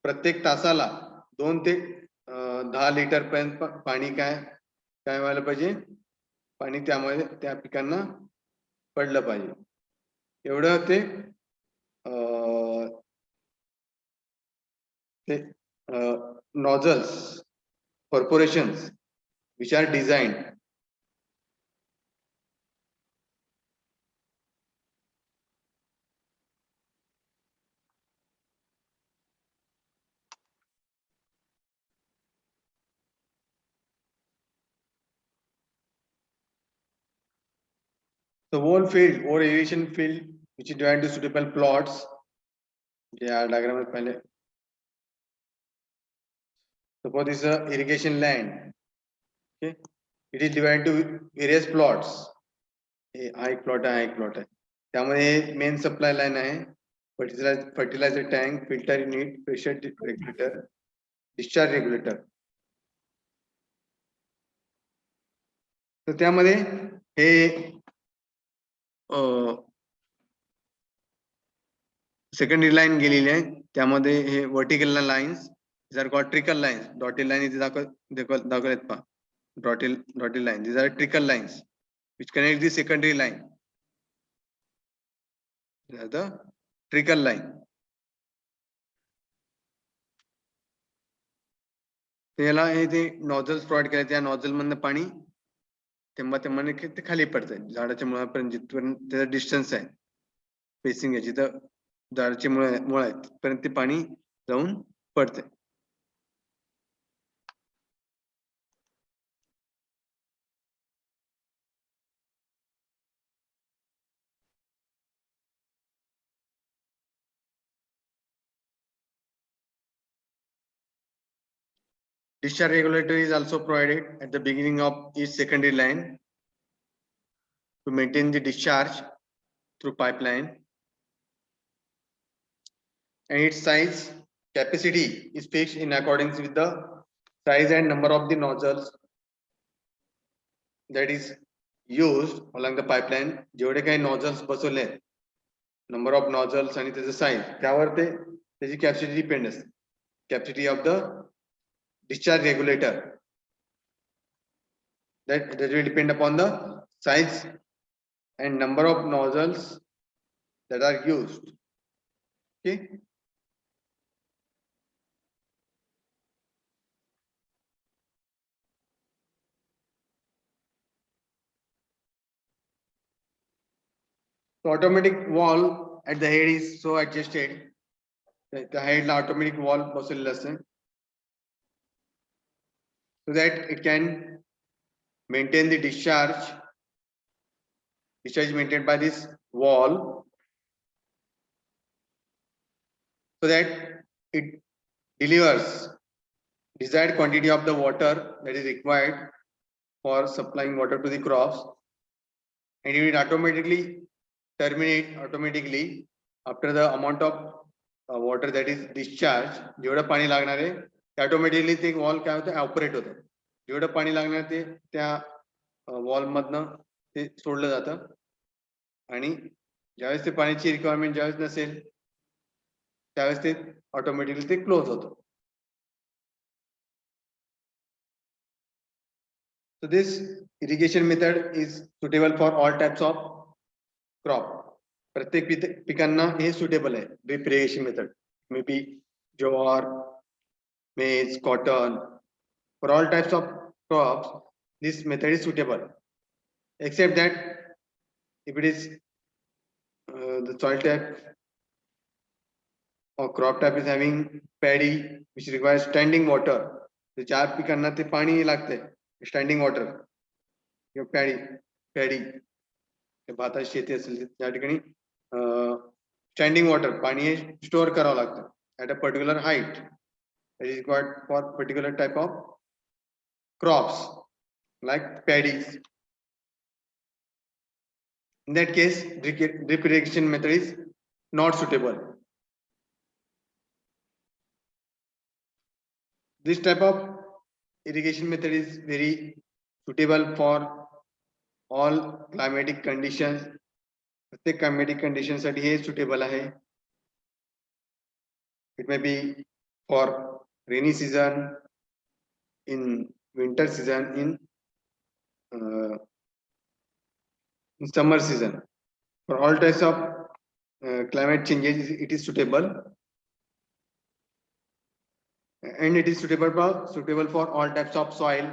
प्रत्येक तासाला 2 ते 10 लिटर पर्यंत पाणी काय काय व्हायला पाहिजे, पाणी त्यामध्ये त्या पिकांना पडलं पाहिजे, एवढं ते nozzles perforations which are designed the whole field or aviation field which is divided into suitable plots. या diagram में पहले suppose this is a irrigation land. Okay, it is divided into various plots. हा एक plot आहे, हा एक plot आहे. त्यामध्ये मेन सप्लाय लाईन आहे, fertilizer tank, filter unit, pressure regulator, discharge regulator. तर त्यामध्ये हे सेकंडरी लाईन गेलेली आहे, त्यामध्ये हे वर्टिकल लाईन्स जर गॉट ट्रिकल लाईन्स, डॉटेड लाईन इथे दाखवलेत पहा, dotted line, these are trickle lines which connect the secondary line. These are the trickle line. त्याला हे ते नॉझल्स प्रोव्हाइड केले, त्या नॉझल मधनं पाणी थेंबाने ते खाली पडतंय झाडाच्या मुळापर्यंत, जिथपर्यंत त्याचा डिस्टन्स आहे, स्पेसिंग आहे, जिथं झाडाची मुळ आहेत तिथपर्यंत ते पाणी जाऊन पडते. Discharge regulator is also provided at the beginning of each secondary line to maintain the discharge through pipeline, and its size capacity is fixed in accordance with the size and number of the nozzles that is used along the pipeline. जेवढे काही nozzles बसवले, number of nozzles आणि त्याचं size, त्यावर ते त्याची capacity depend असते. Capacity of the discharge regulator that will depend upon the size and number of nozzles that are used. Okay. The automatic valve at the head is so adjusted that the head automatic valve बसवलेलं असतं, so that it can maintain the discharge. Discharge is maintained by this valve, so that it delivers desired quantity of the water that is required for supplying water to the crops, and it will automatically terminate after the amount of water that is discharged. जेवढं पाणी लागणार आहे ते automatically ते wall काय होतं, operate होतं. जेवढं पाणी लागणार ते त्या वॉल मधनं ते सोडलं जातं, आणि ज्यावेळेस ते पाण्याची रिक्वायरमेंट ज्यावेळेस नसेल त्यावेळेस ते ऑटोमॅटिकली ते क्लोज होतं. So this irrigation method is suitable for all types of crop. प्रत्येक पिकांना हे सुटेबल आहे. Drip irrigation method, may be jowar, maize, cotton, for all types of crops this method is suitable, except that if it is the soil type or crop type is having paddy which requires standing water, तर ज्या पिकांना ते पाणी लागते standing water किंवा paddy भाताची शेती असेल त्या ठिकाणी स्टँडिंग वॉटर पाणी हे स्टोअर करावं लागतं at a particular height that is required for particular type of crops like paddies. In that case, drip irrigation method is not suitable. This type of irrigation method is very suitable for all climatic conditions. प्रत्येक climatic conditions साठी हे suitable आहे. It may be for rainy season, in winter season, in in summer season. For all types of climate changes, it is suitable, and it is suitable for all types of soil.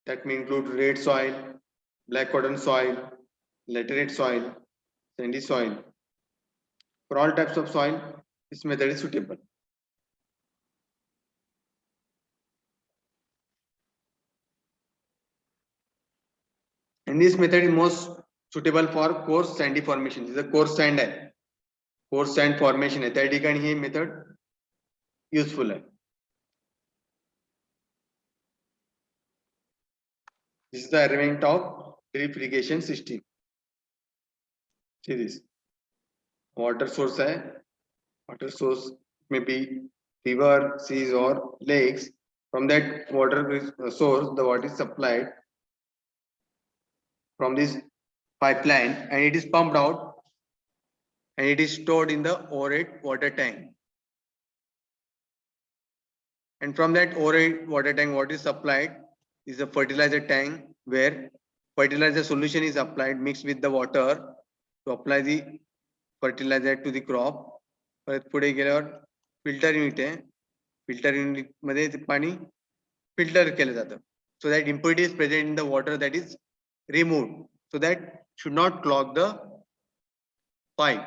That may include red soil, black cotton soil, laterite soil, sandy soil. For all types of soil, this method is suitable. And this method is most suitable for coarse sandy formation. This is a coarse sand है, coarse sand formation है. त्या ठिकाणी ही method useful है. This is the arrangement of drip irrigation system. See this. Water source है. Water source may be river, seas or lakes. From that water source, the water is supplied from this pipeline and it is pumped out and it is stored in the overhead water tank. And from that overhead water tank, what is supplied is a fertilizer tank where fertilizer solution is applied mixed with the water to apply the fertilizer to the crop. परत पुढे गेल्यावर filter unit आहे. Filter unit मध्ये ते पाणी filter केलं जातं. So that impurity is present in the water that is removed. So that should not clog the pipe.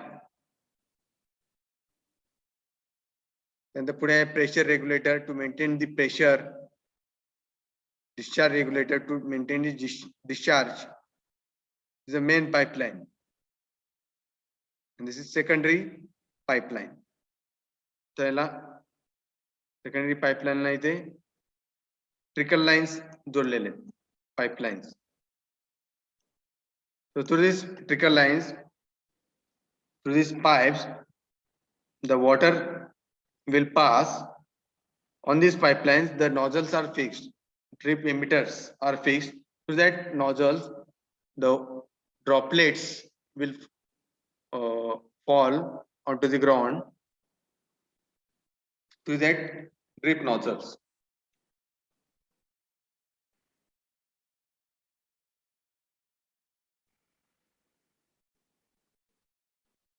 Then the पुढे pressure regulator to maintain the pressure. Discharge regulator to maintain the discharge. This is the main pipeline. And this is secondary pipeline. त्याला secondary pipeline ला इथे trickle lines जोडलेले pipelines. So through these trickle lines, through these pipes, the water will pass. On these pipelines, the nozzles are fixed. Drip emitters are fixed. Through that nozzles, the droplets will fall onto the ground through that drip nozzles.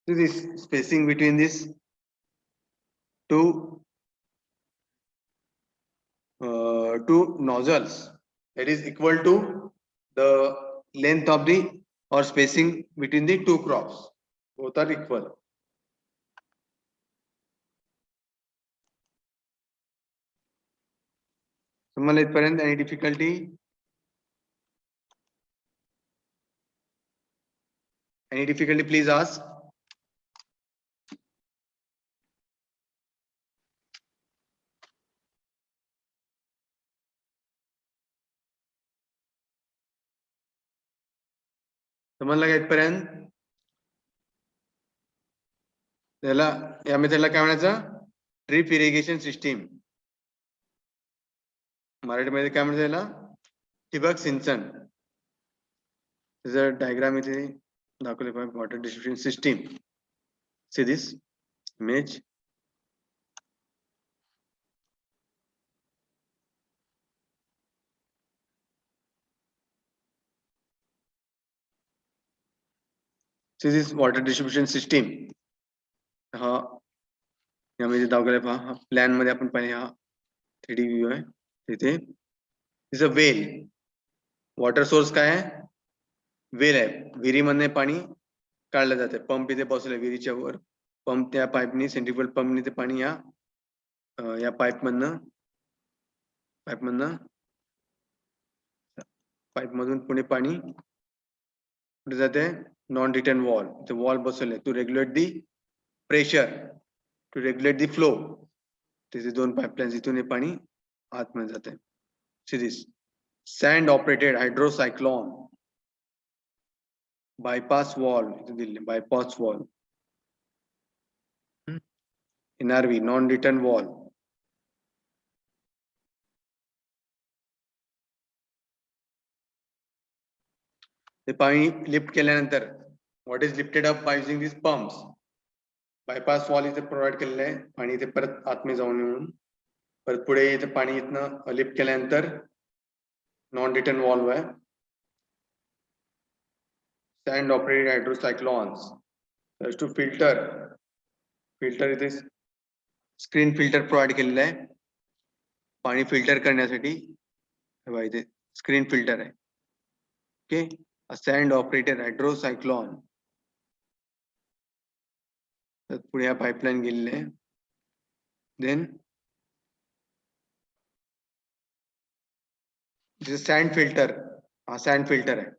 So this spacing between these two nozzles, that is equal to the length of the or spacing between the two crops. Both are equal. तुम्हाला इथपर्यंत any difficulty? Any difficulty, please ask. समजलं का इथपर्यंत? त्याला या मेथडला काय म्हणायचं? Drip irrigation system. मराठीमध्ये काय म्हणतात त्याला? ठिबक सिंचन. जर डायग्राम इथे दाखवले पाहिजे water distribution system. See this image. See this water distribution system. हा यामध्ये दाखवले पहा प्लॅन मध्ये आपण पाहिजे हा 3D व्ह्यू आहे. तिथे is a well. Water source काय आहे? वेल आहे. विहिरीमधने पाणी काढलं जाते. पंप इथे बसवले विहिरीच्या वर. पंप त्या पाईपनी सेंट्रिफ्युगल पंपनी ते पाणी या पाईप मधून पुणे पाणी कुठे जाते? Non return valve. इथे वॉल बसवले to regulate the pressure, to regulate the flow. तिथे दोन पाईपलाईन्स इथून हे पाणी आतमध्ये जाते. Series sand operated hydrocyclone, bypass wall, bypass wall, NRV, non return wall. ते पाणी लिफ्ट केल्यानंतर what is lifted up by using these pumps. bypass wall इथे प्रोव्हाइड केलेलं आहे. पाणी इथे परत आतमध्ये जाऊन येऊन परत पुढे इथे पाणी इथनं लिफ्ट केल्यानंतर नॉन रिटर्न वॉल्व आहे. sand operated hydrocyclones. As to filter इथे स्क्रीन फिल्टर प्रोव्हाइड केलेला आहे पाणी फिल्टर करण्यासाठी इथे स्क्रीन फिल्टर आहे ओके सॅन्ड ऑपरेटेड हायड्रोसायक्लॉन तर पुढे हा पाईपलाईन गेलेले आहे देन सॅन्ड फिल्टर हा सॅन्ड फिल्टर आहे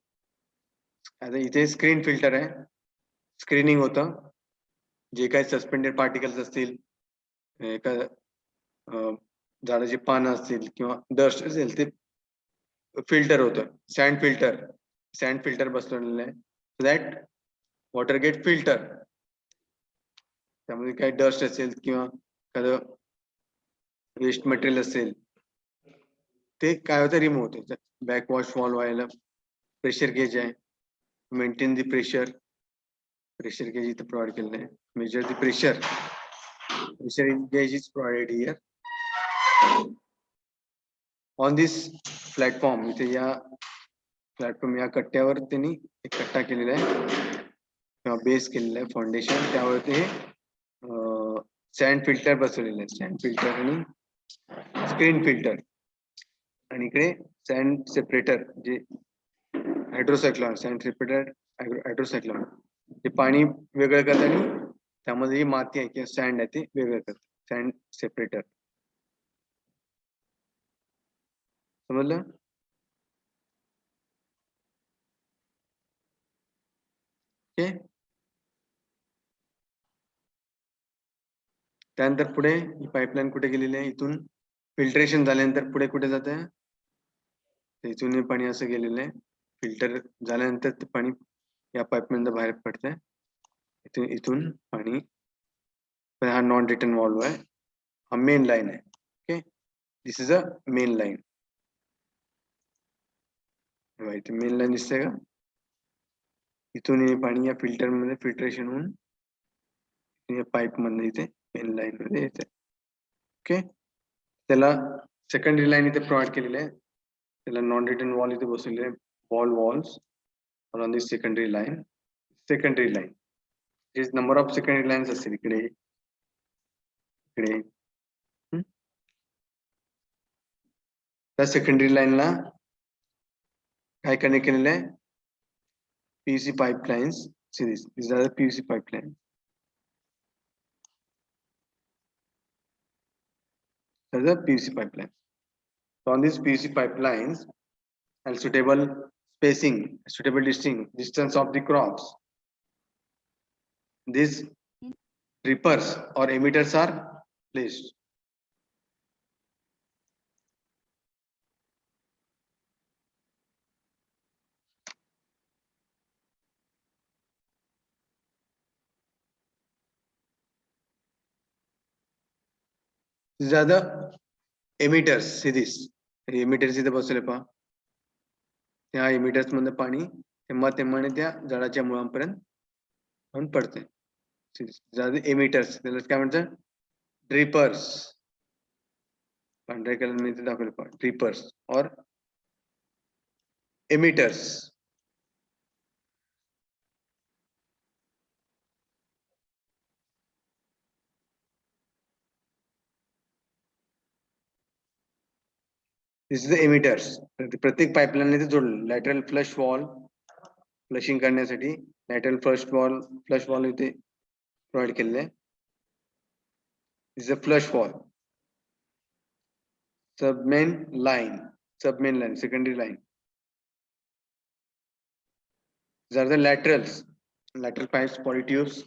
आता इथे स्क्रीन फिल्टर आहे स्क्रीनिंग होतं जे काही सस्पेंडेड पार्टिकल्स असतील एका झाडाची पानं असतील किंवा डस्ट असेल ते फिल्टर होतं सँड फिल्टर बसवलेलं आहे so that water get filter त्यामध्ये काही डस्ट असेल किंवा एखादं वेस्ट मटेरियल असेल ते काय होतं रिमूव्ह होतं बॅकवॉश वॉल्व व्हायला प्रेशर गेज आहे मेंटेन द प्रेशर गेज इथं प्रोव्हाइड केलेलं आहे measure the pressure gauge is provided here on this platform इथे या प्लॅटफॉर्म या कट्ट्यावर त्यांनी एक कट्टा केलेला आहे किंवा बेस केलेला आहे फाउंडेशन त्यावर ते सँड फिल्टर बसवलेलं आहे सँड फिल्टर आणि स्क्रीन फिल्टर आणि इकडे सँड सेपरेटर जे हायड्रोसायक्लॉन सँड सेपरेटर हायड्रोसायक्लॉन ते पाणी वेगळं करतात आणि त्यामध्ये जी माती आहे किंवा सँड आहे ते वेगळं करतात सँड सेपरेटर समजलं ओके त्यानंतर पुढे ही पाईपलाईन कुठे गेलेली आहे इथून फिल्ट्रेशन झाल्यानंतर पुढे कुठे जात आहे इथून हे पाणी असं गेलेलं आहे फिल्टर झाल्यानंतर ते पाणी या पाईपमधून बाहेर पडतंय इथून पाणी हा नॉन रिटर्न वॉल्व आहे हा मेन लाईन आहे okay this is a main line इथे मेन लाईन दिसतंय का इथून हे पाणी या फिल्टर मध्ये फिल्ट्रेशन होऊन या पाईप मधून इथे मेन लाईन मध्ये येते ओके त्याला सेकंडरी लाईन इथे प्रोव्हाइड केलेली आहे त्याला नॉन रिटर्न वॉल इथे बसवलेले आहे walls on this secondary line is number of secondary lines असतील इकडे त्या सेकंडरी लाईनला काय कनेक्ट केलेलं आहे PVC pipelines series. These are the PVC pipelines. These are the PVC pipelines. So on these PVC pipelines, and suitable spacing, suitable distance of the crops. These drippers or emitters are placed. These are the emitters. See this. Emitters इथे बसवले पहा त्या emitters मध्ये पाणी थेंबाने त्या झाडाच्या मुळांपर्यंत जाऊन पडते emitters त्याला काय म्हणतात ड्रिपर्स पांढऱ्या कलर मध्ये दाखवले पहा ड्रिपर्स और emitters. This is the emitters. प्रत्येक पाईपलाईन इथे जोडलं लॅटरल फ्लश वॉल फ्लशिंग करण्यासाठी लॅटरल फ्लश वॉल इथे प्रोव्हाइड केलेलं आहे is a flush valve submain line secondary line जर द लॅटरल पाईप्स पॉलिट्यूब्स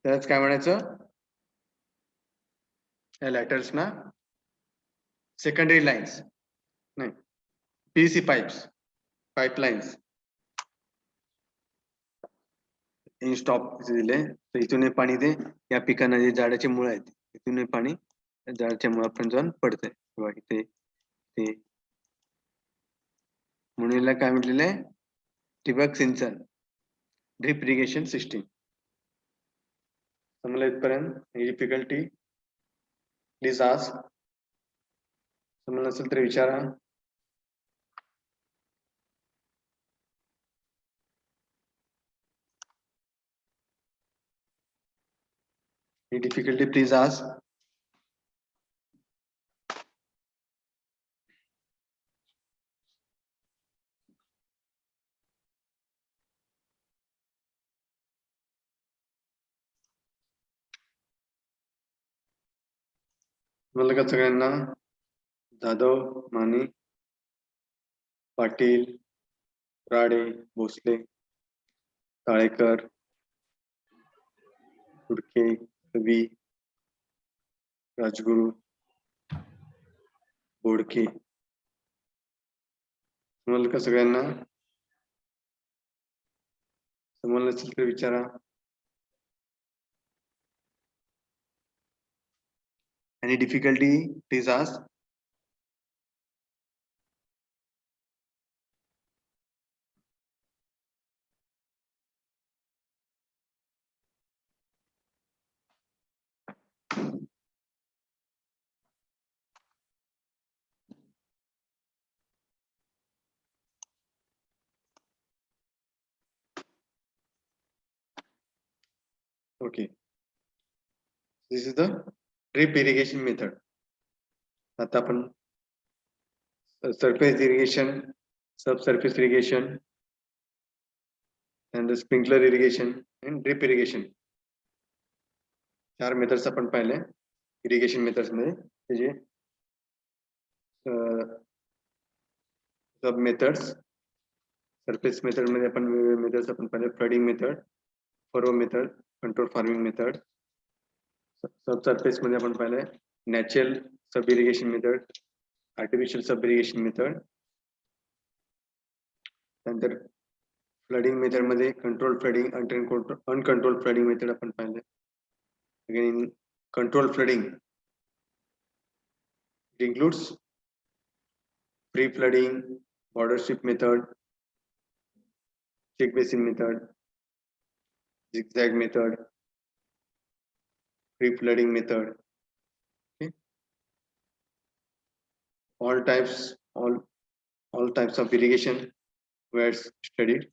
त्यालाच काय म्हणायचं या लॅटरल्स ना सेकंडरी लाईन्स नाही PVC पाईपलाईन्स इन स्टॉप दिले तर इथून हे पाणी ते या पिकांना जे झाडाचे मुळ आहेत इथून हे पाणी झाडाच्या मुळापर्यंत जाऊन पडतंय किंवा इथे ते म्हणून याला काय म्हटलेलं आहे ठिबक सिंचन ड्रिप इरिगेशन सिस्टीम समजलं इथपर्यंत डिफिकल्टी प्लीज आस्क समजलं असेल तर विचारा Any difficulty, please ask. मला का सगळ्यांना जाधव, माने, पाटील, राडे, भोसले, ताळेकर, कुडके, कवी, राजगुरू, बोडके, समजलं का सगळ्यांना? समजलं नसेल तर विचारा. Any difficulty, please ask. Okay. This is the drip irrigation method. आता आपण surface irrigation, subsurface irrigation, and the sprinkler irrigation and drip irrigation. 4 methods आपण पाहिले irrigation methods मध्ये. त्याचे सब methods, surface method मध्ये आपण methods आपण पाहिले flooding method, furrow method, control farming method. Subsurface मध्ये आपण पाहिले natural sub irrigation method, artificial sub irrigation method. नंतर flooding method मध्ये controlled flooding, uncontrolled flooding method आपण पाहिले. Again, in controlled flooding, it includes free flooding, border strip method, check basin method, zigzag method, free flooding method. Okay. All types of irrigation were studied.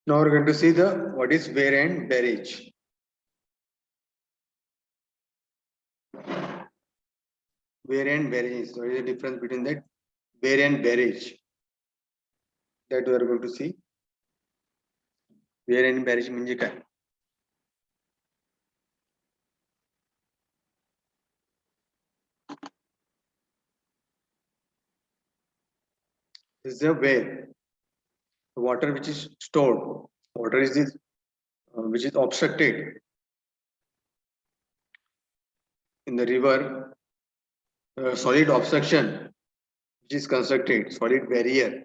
Now we're going to see what is wear and barrage. Wear and barrage. What is the difference between that wear and barrage? That we are going to see. Wear and barrage म्हणजे काय? This is a wear. The water which is stored. Water is this which is obstructed in the river. Solid obstruction which is constructed. Solid barrier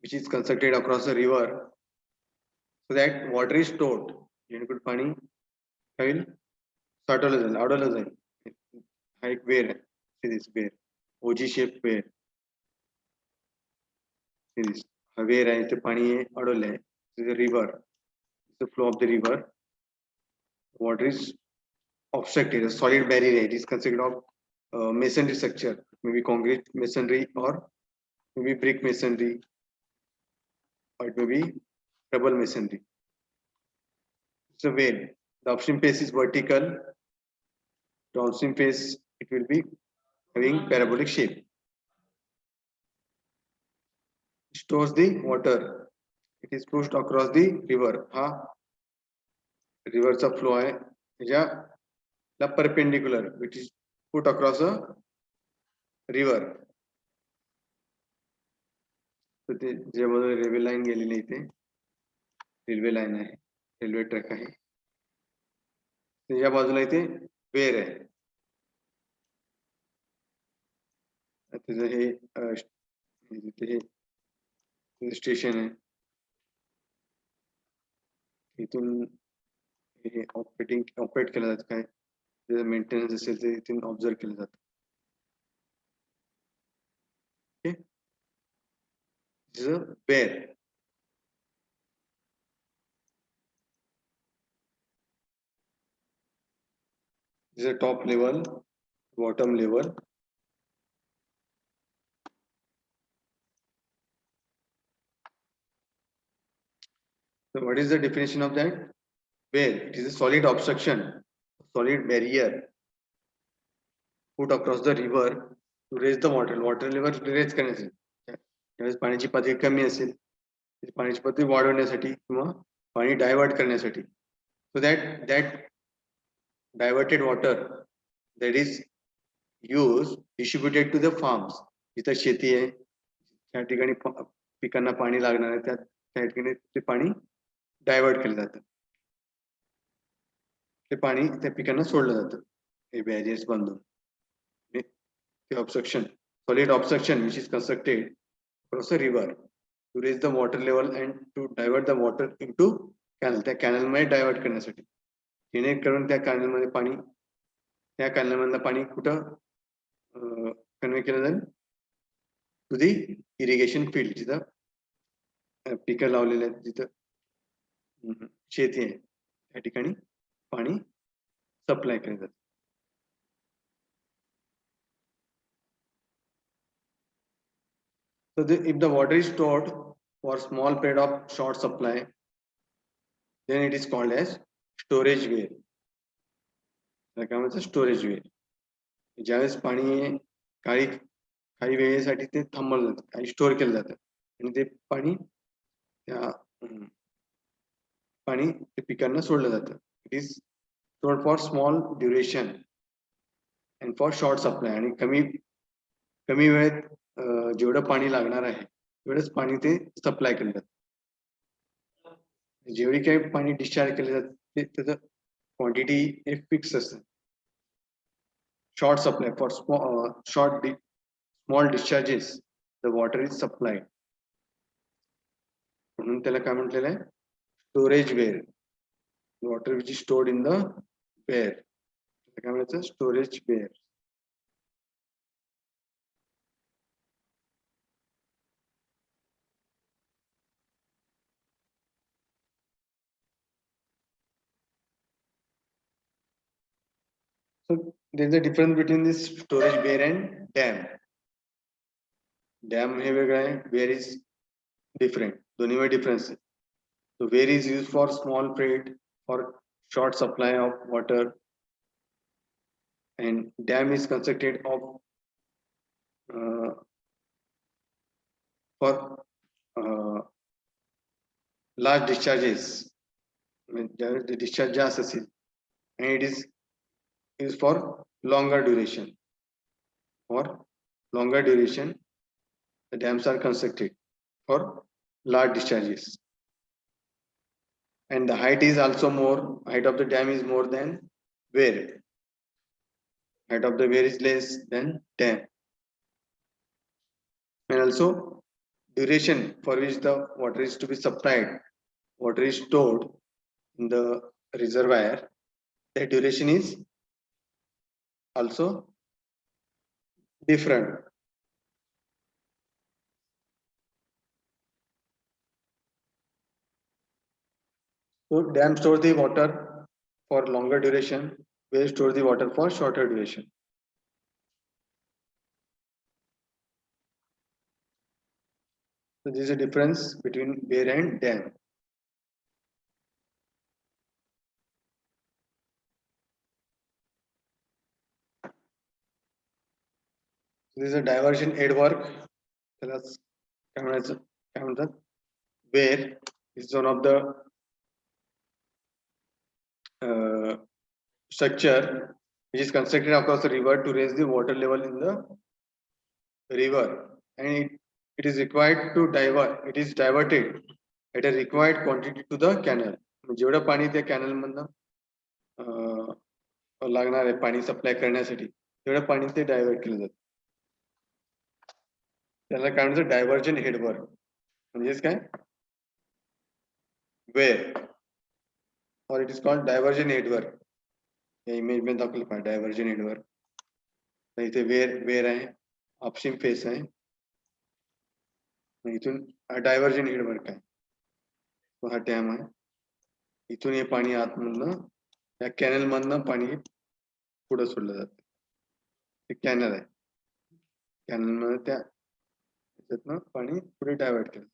which is constructed across the river, so that water is stored. जेणेकरून पाणी काय होईल? साठवलं जाईल, अडवलं जाईल. हा एक weir आहे. Series weir, OG shape weir. Series हा वेर आहे, ते पाणी अडवलं आहे. River, the flow of the river. Water is obstructed, a solid barrier. It is consisted of masonry structure, maybe concrete masonry or maybe brick masonry, or it may be rubble masonry. It's a vein. The upstream face is vertical. Downstream face, it will be having parabolic shape. Stores the water. It is pushed across the river. River's flow is perpendicular, which is put across a river. तर ते ज्या बाजूला railway line गेलेली इथे railway line आहे, railway track आहे, त्याच्या बाजूला इथे वेर आहे. त्याचं हे स्टेशन आहे, इथून हे ऑपरेट केलं जातं, काय मेंटेनन्स असेल ते इथून ऑब्झर्व केलं जातं. ओके, बेर. This is a top level, bottom level. So what is the definition of that? Where it is a solid obstruction, solid barrier put across the river to raise the water level raise करण्यासाठी. ज्यावेळेस पाण्याची पातळी कमी असेल, पाण्याची पातळी वाढवण्यासाठी किंवा पाणी डायव्हर्ट करण्यासाठी. So that diverted water that is used distributed to the farms. जिथं शेती आहे त्या ठिकाणी पिकांना पाणी लागणार आहे, त्या ठिकाणी ते पाणी डायव्हर्ट केलं जातं, ते पाणी त्या पिकांना सोडलं जातं. हे बॅरियर्स बांधून the obstruction, solid obstruction which is constructed across a river to raise the water level and to divert the water into canal. त्या कॅनल मध्ये डायव्हर्ट करण्यासाठी, जेणेकरून त्या कॅनल मध्ये पाणी, त्या कॅनल मधलं पाणी कुठं कन्वे केलं जाईल, टू दी इरिगेशन फील्ड, जिथं पिकं लावलेले आहेत, जिथं शेती आहे त्या ठिकाणी पाणी सप्लाय केलं जातं. So if the water is stored for small period of short supply, then it is called as storage weir. काय म्हणतात, स्टोरेज वेर. ज्यावेळेस पाणी काही वेळेसाठी ते थांबवलं जातं, काही स्टोअर केलं जातं आणि ते पाणी ते पिकांना सोडलं जातं. It is stored for small duration and for short supply. आणि कमी वेळेत जेवढं पाणी लागणार आहे तेवढंच पाणी ते सप्लाय केलं जातं. जेवढी काही पाणी डिस्चार्ज केलं जातं ते त्याचं क्वांटिटी हे फिक्स असतं. Short supply for small discharges the water is supplied. म्हणून त्याला काय म्हटलेलं आहे, storage weir. Water which is stored in the weir, काय म्हणायचं, storage weir. So there is a difference between this storage weir and dam. Dam हे वेगळं आहे, weir is different. दोन्ही मध्ये difference आहे. So weir is used for small period for short supply of water, and dam is constructed of for large discharges. The discharge जास्त असेल, and it is used for longer duration. For longer duration, the dams are constructed for large discharges, and the height is also more. Height of the dam is more than weir. Height of the weir is less than dam, and also duration for which the water is to be supplied, water is stored in the reservoir, the duration is also different. So dam store the water for longer duration, weir store the water for shorter duration. So there is a difference between weir and dam. This is a diversion aid work. Weir is one of the structure which is constructed across the river to raise the water level in the river, and it is required to divert, it is diverted at a required quantity to the canal. जेवढं पाणी त्या canal मधनं लागणार आहे पाणी supply करण्यासाठी तेवढं पाणी ते डायव्हर्ट केलं जातं. त्याला काय म्हणतात डायव्हर्जन हेड वर्क. म्हणजेच काय weir or it is called diversion head work. या इमेज मध्ये दाखवलं पाहिजे डायव्हर्जन हेड वर्क. इथे वेअर आहे, अपस्ट्रीम फेस आहे, इथून डायव्हर्जन हेड वर्क आहे, तो हा डॅम आहे. इथून हे पाणी आतमधनं या कॅनल मधनं पाणी पुढे सोडलं जातं. ते कॅनल आहे, कॅनल मध्ये त्याच्यातनं पाणी पुढे डायव्हर्ट केलं.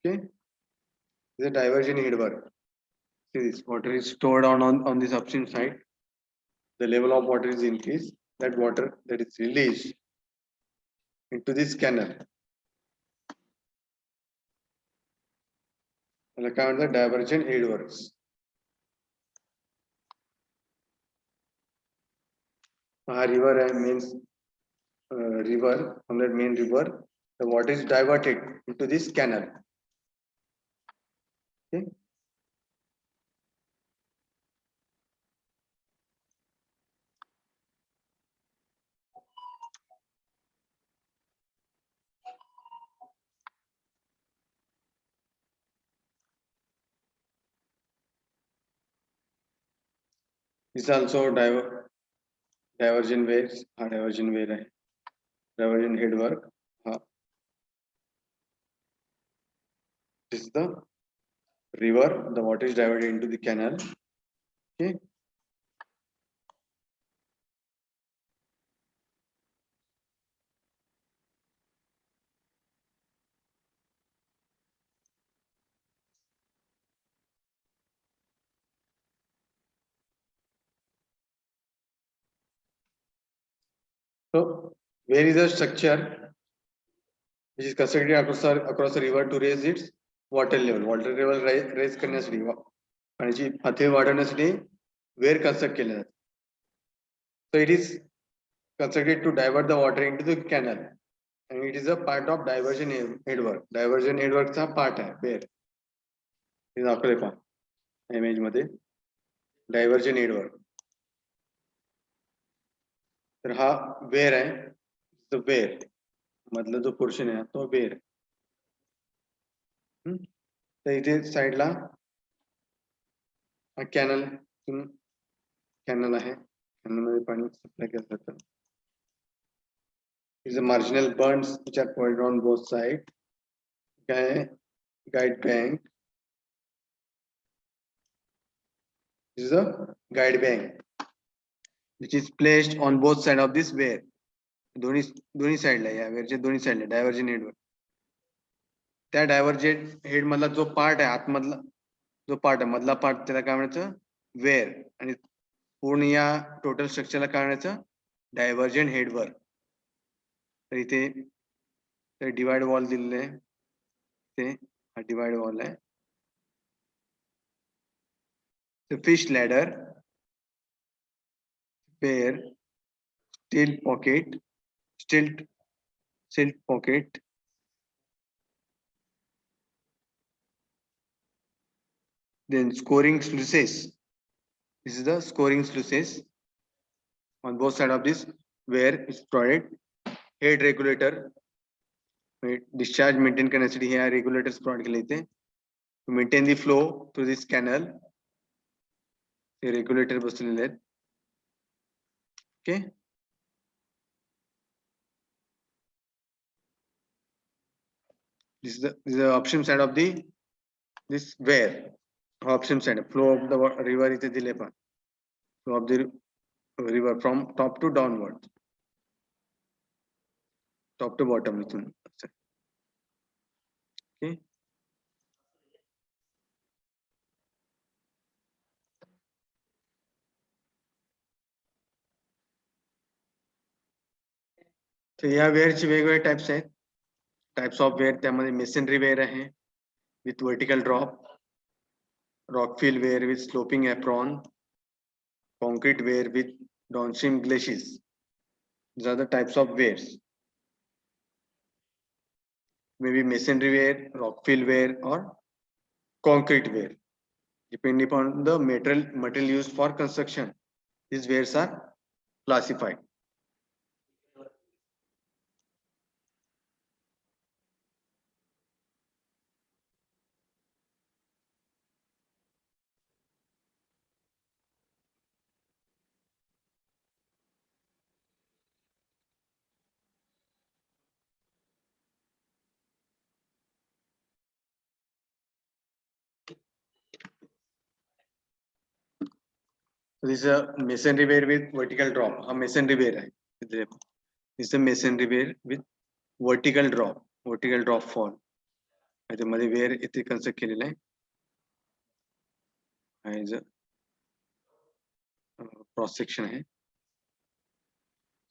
Okay, this is a diversion head work. See, this water is stored on this upstream side. The level of water is increased. That water that is released into this canal. And account the diversion head works. River means river. From that main river, the water is diverted into this canal. Okay. This is also diversion waves. Diversion wave है. Diversion head work. This is the river. The water is diverted into the canal. Okay. So, where is the structure which is constructed across the river to raise its water level? Water level raise करण्यासाठी पाण्याची पातळी वाढवण्यासाठी where construct केलं जातं. So it is constructed to divert the water into the canal, and it is a part of diversion head work. Diversion head work चा part आहे where. हे दाखवले पहा इमेज मध्ये डायव्हर्जन हेड वर्क. तर हा wear आहे, तो वेअर मधला जो पोर्शन आहे तो वेअर. तर इथे साइडला हा कॅनल आहे, कॅनल मध्ये पाणी सप्लाय केलं जातं. is a marginal burns which are provided on both sides. Guide bank. This is a guide bank which is placed on both sides of this weir. दोन्ही साइडला या वेरच्या दोन्ही साइडला डायव्हर्जन हेडवर. त्या डायव्हर्जन हेड मधला जो पार्ट आहे आतमधला जो पार्ट आहे मधला पार्ट त्याला काय म्हणायचं वेअर, आणि पूर्ण या टोटल स्ट्रक्चरला काय म्हणायचं डायव्हर्जन हेडवर. तर इथे डिवाइड वॉल दिलेले आहे, ते हा डिवाइड वॉल आहे. Fish ladder, pair, steel pocket, silt pocket, then scoring sluices. This is the scoring sluices on both sides of this where is provided. Head regulator, discharge maintain करण्यासाठी हे regulators provide केले इथे to maintain the flow through this canal. Hey regulator बसलेले आहेत. Okay. This is the upstream side of this where upstream side flow of the river इथे दिले पण flow of the river from top to downward, top to bottom इथून. Okay. तर या वेअरचे वेगवेगळे types आहेत. टाइप्स ऑफ वेअर त्यामध्ये masonry weir आहे with vertical drop, rockfill weir with sloping apron, concrete weir with downstream glacis. These are the types of wears. Maybe masonry wear, rock fill wear, or concrete wear. Depending upon the material used for construction, these wears are classified. So this is a masonry wear with vertical drop. A masonry wear है. This is a masonry wear with vertical drop fall. मध्ये wear इथे construct केलेलं आहे. Cross section आहे.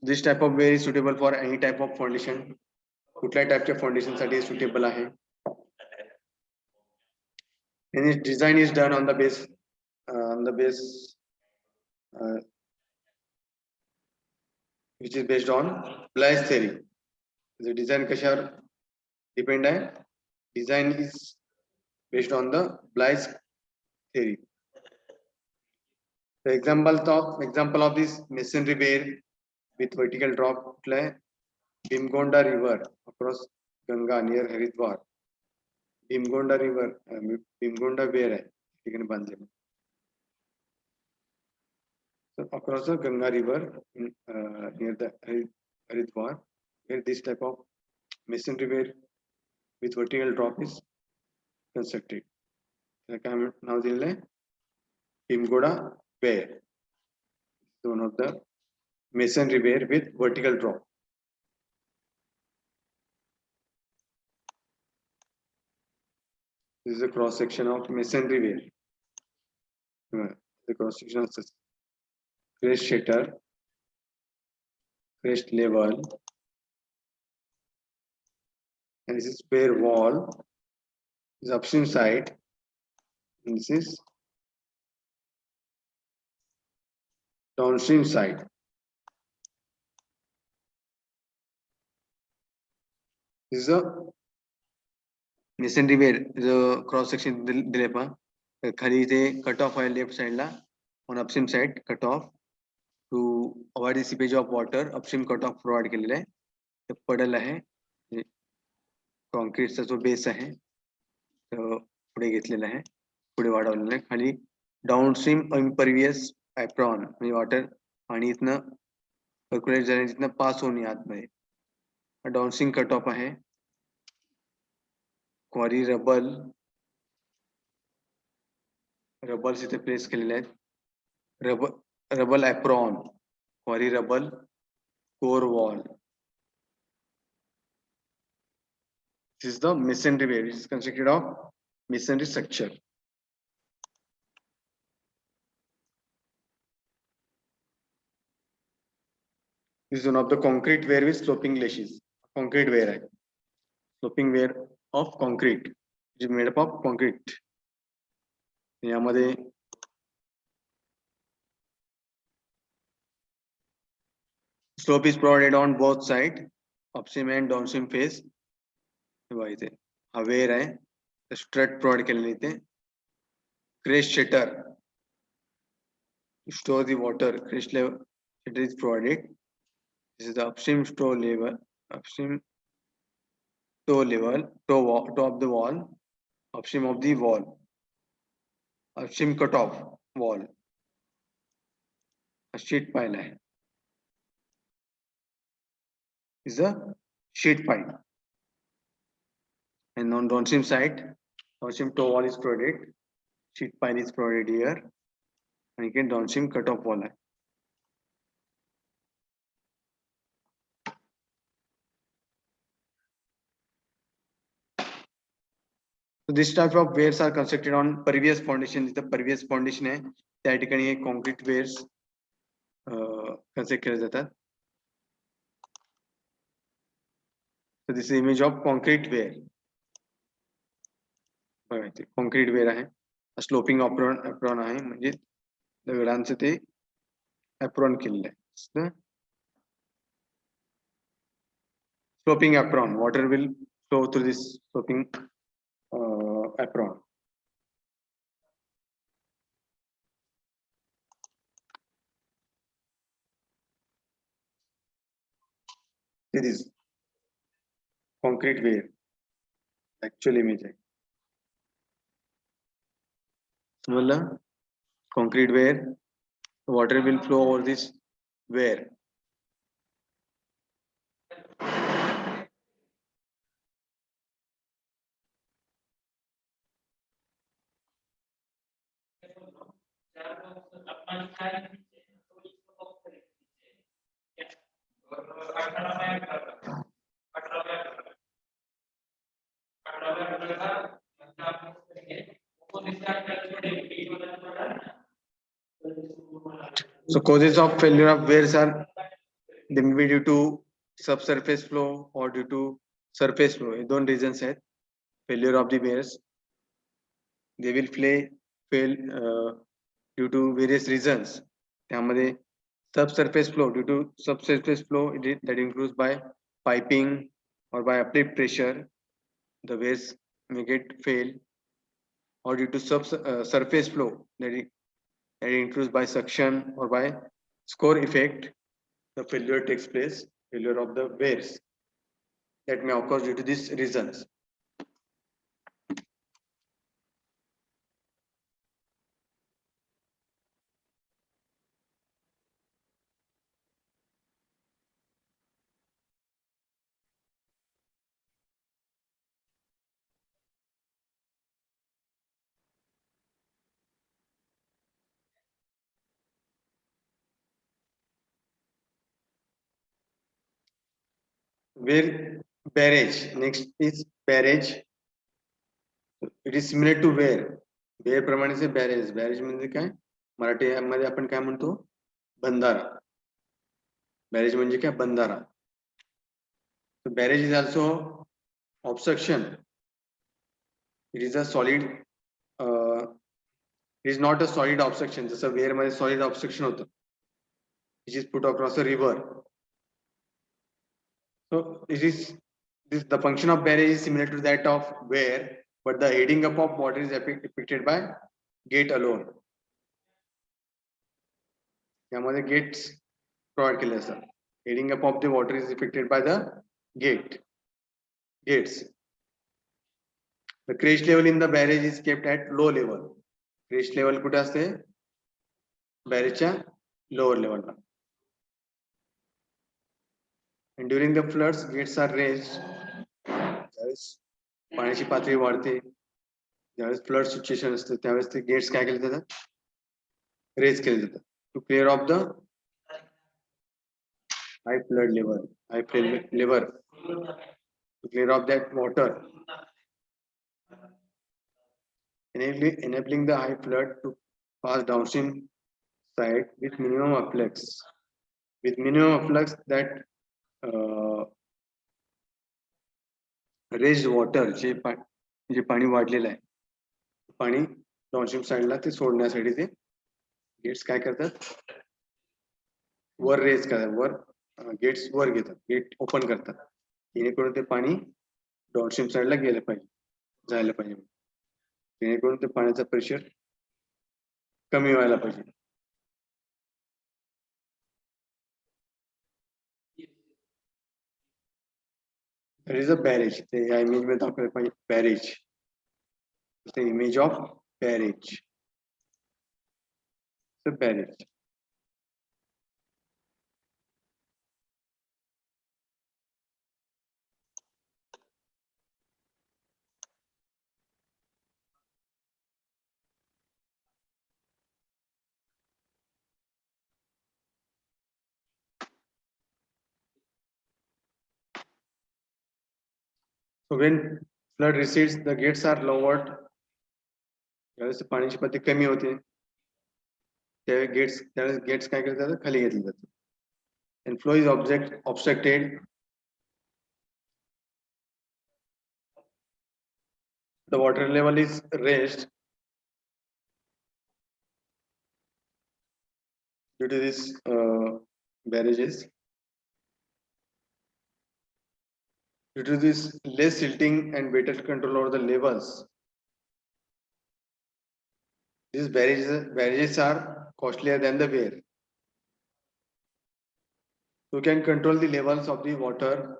This type of wear is suitable for any type of foundation. कुठल्या टाइपच्या foundation साठी suitable आहे. And its design is done on the base which is based on Blaise theory. The design कशावर depend आहे. Design is based on the Blaise theory. The example of this masonry wear with vertical drop Bhimgonda River across Ganga near Haridwar. Bhimgonda River, Bhimgonda wear है ठिकाणी बांधलेलं. So across the Ganga River near the Haridwar, where this type of masonry wear with vertical drop is constructed. Now दिलेलं आहे Bhimgonda wear. One of the masonry wear with vertical drop. This is a cross section of masonry wear. The cross section of crest shutter, crest level, and this is spare wall. This is upstream side, and this is downstream side. This is a masonry wear. The cross section दिले पहा. खाली इथे cut off आहे left साइडला. On upstream side cut off to avoid the seepage of water. Upstream cut off provide केलेला आहे. ते पडल आहे. कॉन्क्रीटचा जो बेस आहे तो पुढे घेतलेला आहे. पुढे वाढवलेला आहे. खाली डाउनस्ट्रीम impervious apron म्हणजे वॉटर पाणी इथनं सर्क्युलेट झाले तिथनं पास होऊन आतमध्ये. डाउनस्ट्रीम कट ऑफ आहे. क्वारी रबल्स इथे प्लेस केलेले आहेत. Rubble apron, quarry rubble, core wall. This is the masonry wear, which is constructed of masonry structure. This is one of the concrete wear with sloping lashes. Concrete wear है. Sloping wear of concrete, which is made up of concrete. यामध्ये slope is provided on both sides, upstream and downstream face. इथे हा wear आहे. Strut provide केलेले इथे. Crest shutter store the water. Crest level shutter is provided. This is the upstream toe level, toe of the wall, upstream of the wall, upstream cut off wall. A sheet pile है. Is a sheet pile. And on downstream side, downstream toe wall is provided. Sheet pile is provided here. And again downstream cut off wall है. So this type of wears are constructed on pervious foundation. The pervious foundation है त्या ठिकाणी हे concrete wears construct केले जातात. So this is image of concrete wear. Concrete wear आहे. Sloping apron आहे म्हणजे दगडांचं ते apron केलेलं आहे. sloping apron. Water will flow through this sloping apron. It is concrete wear. Actual image है. समझला? Concrete wear. Water will flow over this wear. So causes of failure of wears are they may be due to subsurface flow or due to surface flow. हे दोन reasons आहेत. Failure of the wears. They will fail due to various reasons. त्यामध्ये subsurface flow, due to subsurface flow that includes by piping or by applied pressure, the waves may get fail, or due to surface flow that includes by suction or by score effect, the failure takes place, failure of the waves that may occur due to these reasons. Where barrage, next is barrage. It is similar to where प्रमाणे barrage. Barrage म्हणजे काय? मराठीमध्ये आपण काय म्हणतो? बंधारा. Barrage म्हणजे काय? बंधारा. So barrage is also obstruction. It is a solid. It is not a solid obstruction. जसं where मध्ये solid obstruction होतं, which is put across a river. So the function of barrage is similar to that of where, but the heading up of water is depicted by gate alone. यामध्ये gates provide केले असतात. Heading up of the water is affected by the gates. The crest level in the barrage is kept at low level. Crest level कुठे असते? Barrageच्या lower level La. And during the floods, gates are raised. ज्यावेळेस पाण्याची पातळी वाढते, ज्यावेळेस flood situation असते, त्यावेळेस ते गेट्स काय केले जातात? रेज केले जातात. To clear off the high flood level, to clear off that water, enabling the high flood to pass downstream side with minimum afflux. With minimum afflux, that raised water जे पाणी वाढलेलं आहे, पाणी downstream साइडला ते सोडण्यासाठी ते गेट्स काय करतात? वर रेज करतात, वर गेट्स वर घेतात, गेट ओपन करतात, जेणेकरून ते पाणी डाउनस्ट्रीम साइडला गेलं पाहिजे, जायला पाहिजे, जेणेकरून ते पाण्याचं प्रेशर कमी व्हायला पाहिजे. There is a barrage. The image में दाखवलं पाहिजे barrage. The image of barrage. The barrage. So when flood recedes, the gates are lowered. ज्यावेळेस पाण्याची पातळी कमी होते, त्यावेळेस गेट्स काय केले जातात? खाली घेतले जातात. And flow is obstructed. The water level is raised due to these barrages. Due to this less silting and better control over the levels, these barrages are costlier than the wear. You can control the levels of the water.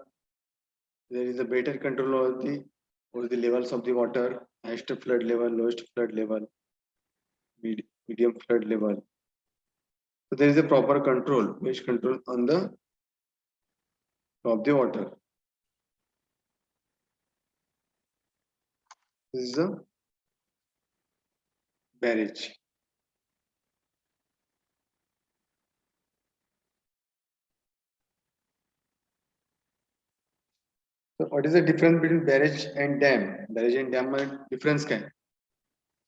There is a better control over the levels of the water, highest flood level, lowest flood level, medium flood level. So there is a proper control, which control on the of the water. This is a barrage. So what is the difference between barrage and dam? Barrage and dam में difference क्या है?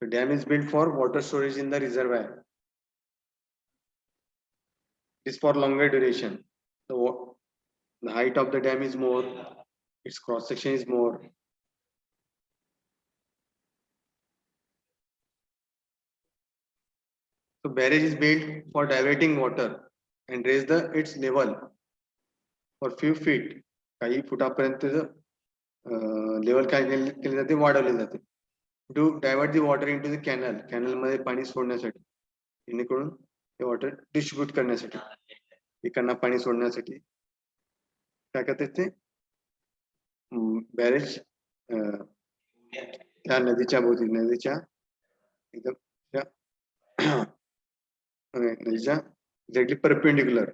So dam is built for water storage in the reservoir. It is for longer duration. The height of the dam is more, its cross section is more. So barrage is built for diverting water and raise its level for few feet. काही फुटापर्यंत level काय केले जाते वाढवले जाते. To divert the water into the canal. Canal मध्ये पाणी सोडण्यासाठी. जेणेकरून ते वॉटर डिस्ट्रीब्यूट करण्यासाठी. पिकांना पाणी सोडण्यासाठी काय करते ते बॅरेज त्या नदीच्या भोवती नदीच्या एकदम नदीच्या एक्झॅक्टली परपेंडिक्युलर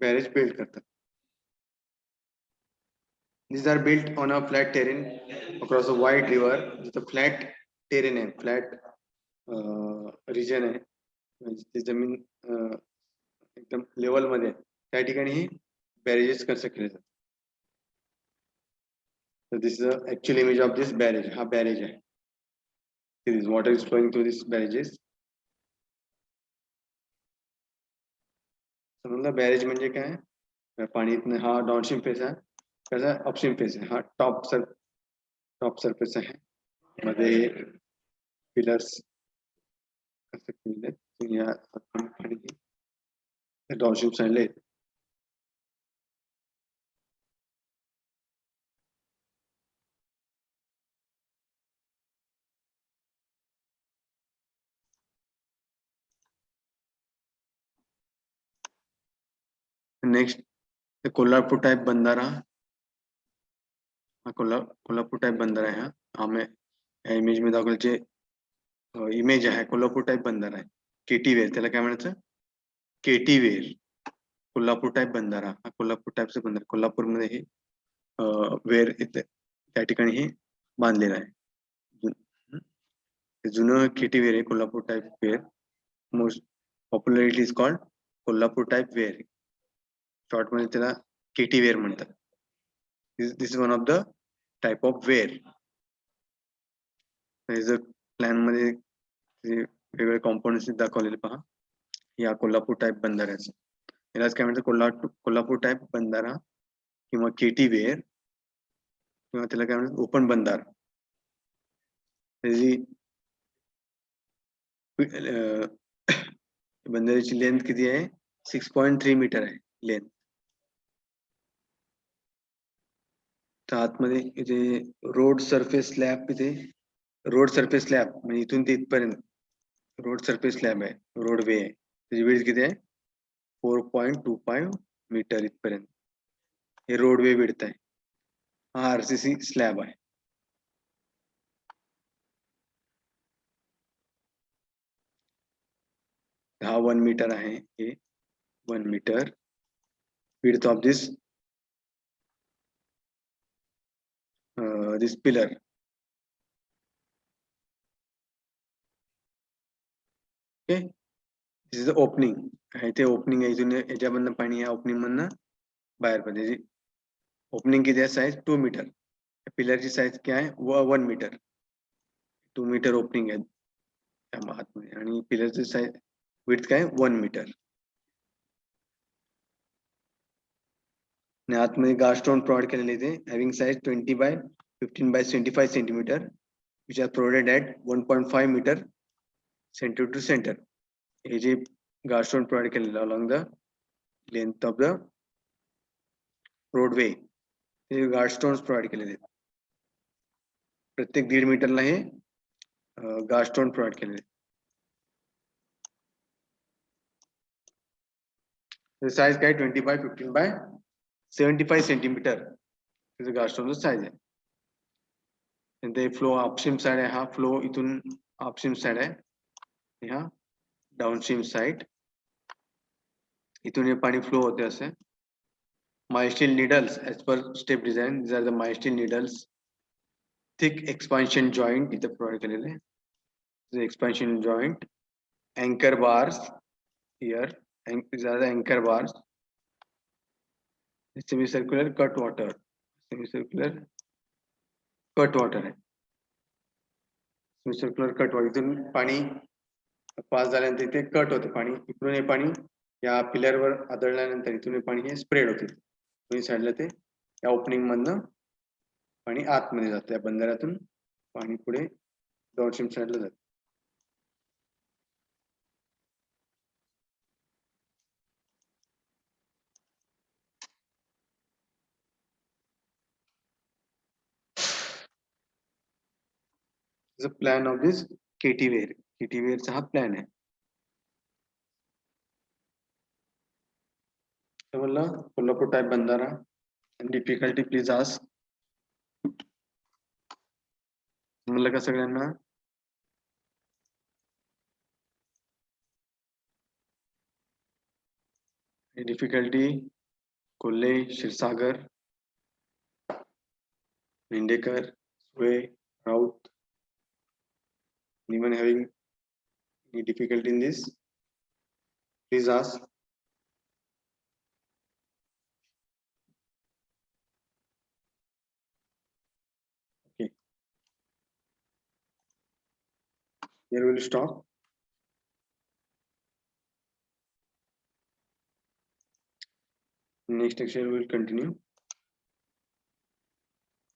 बॅरेज बिल्ड करतात. These are built on a flat terrain across a wide river. The flat terrain आहे, flat region आहे, म्हणजे जमीन एकदम लेवल मध्ये त्या ठिकाणी ही बॅरेजेस कन्स्ट्रक्ट केले जातात. So this is the actual image of this barrage. हा barrage आहे. This water is flowing through these barrages. समजलं बॅरेज म्हणजे काय? पाणी हा डाउनस्ट्रीम फेस आहे, कसा अपस्ट्रीम फेस आहे, हा टॉप सरफेस आहे, मध्ये पिलर्स पाणी डाउनस्ट्रीम साईडला नेक्स्ट कोल्हापूर टाइप बंधारा. हा कोल्हापूर टाइप बंधारा आहे. हा या इमेज मध्ये दाखवलं जे इमेज आहे कोल्हापूर टाइप बंधारा आहे. केटी वेर त्याला काय म्हणायचं? केटी वेर. कोल्हापूर टाइप बंधारा हा कोल्हापूर टाइपचा बंधारा. कोल्हापूरमध्ये हे वेर इथे त्या ठिकाणी हे बांधलेलं आहे. जुनं केटी वेर आहे Kolhapur type weir. Most popular it is called Kolhapur type weir. Short मध्ये त्याला केटी वेर म्हणतात. This is one of the type of weir. Plan मध्ये वेगवेगळे कॉम्पोनंट्स दाखवलेले पहा. या कोल्हापूर टाइप बंधाऱ्याचं यालाच काय म्हणतात? कोल्हापूर टाइप बंधारा किंवा केटी वेर किंवा त्याला काय म्हणतात ओपन बंधारा. त्याची बंधाऱ्याची लेंथ किती आहे? 6.3 मीटर आहे लेंथ. तर आतमध्ये इथे रोड सरफेस स्लॅब, इथे रोड सरफेस स्लॅब म्हणजे इथून ते इथपर्यंत रोड सरफेस स्लॅब आहे, रोडवे आहे. त्याची विड्थ किती आहे? 4.25 मीटर इथपर्यंत हे रोडवे विड्थ आहे. हा आरसीसी स्लॅब आहे. हा 1 मीटर आहे. हे 1 metre width of this this pillar. Okay, this is the opening. इथे ओपनिंग आहे, इथून याच्यामधनं पाणी या ओपनिंग मधनं बाहेर पडते. ओपनिंग किती आहे? Size 2 metre. पिलरची साइज काय आहे? 1 मीटर. 2 मीटर ओपनिंग आहे आतमध्ये आणि पिलरची साइज विड्थ काय? 1 मीटर. आणि आतमध्ये गार्ड स्टोन प्रोव्हाइड केलेले इथे having size 20 by 15 by 25 centimetre which are provided at 1.5 metre center to center. हे जे गार्ड स्टोन प्रोव्हाइड केलेलं along the length of the roadway हे गार्ड स्टोन्स प्रोव्हाइड केलेले आहेत. प्रत्येक 1.5 मीटरला हे गार्ड स्टोन प्रोव्हाइड केलेले आहेत. साइज काय 25-15 by 75 सेंटीमीटर त्याचं गार्ड स्टोनचं साइज आहे. ते फ्लो अपस्ट्रीम साइड आहे, हा फ्लो इथून अपस्ट्रीम साइड आहे, हा डाउनस्ट्रीम साइड, इथून हे पाणी फ्लो होते असे. Mild steel needles as per step design, these are the mild steel needles. Thick expansion joint इथे प्रोव्हाइड केलेले आहे. Expansion joint, anchor bars here, and these are the anchor bars. Semicircular cut water, semicircular cut water आहे. semicircular cut water, इथून पाणी पास झाल्यानंतर इथे cut होते पाणी, इकडून हे पाणी या पिलरवर आदळल्यानंतर इथून हे पाणी हे स्प्रेड होते दोन्ही साईडला. ते या ओपनिंग मधनं पाणी आतमध्ये जातं, या बंधाऱ्यातून पाणी पुढे डाउनस्ट्रीम साईडला जातं. The plan of this KT-Weir. KT-Weirचा हा प्लॅन आहे. म्हणलं कोल्हापूर टाइप बंधारा. Difficulty please ask. म्हणलं का सगळ्यांना? Difficulty Kolhe, Kshirsagar, Mendhekar, Sule, Raut. Anyone having any difficulty in this? Please ask. Okay. Here we will stop. Next lecture we will continue.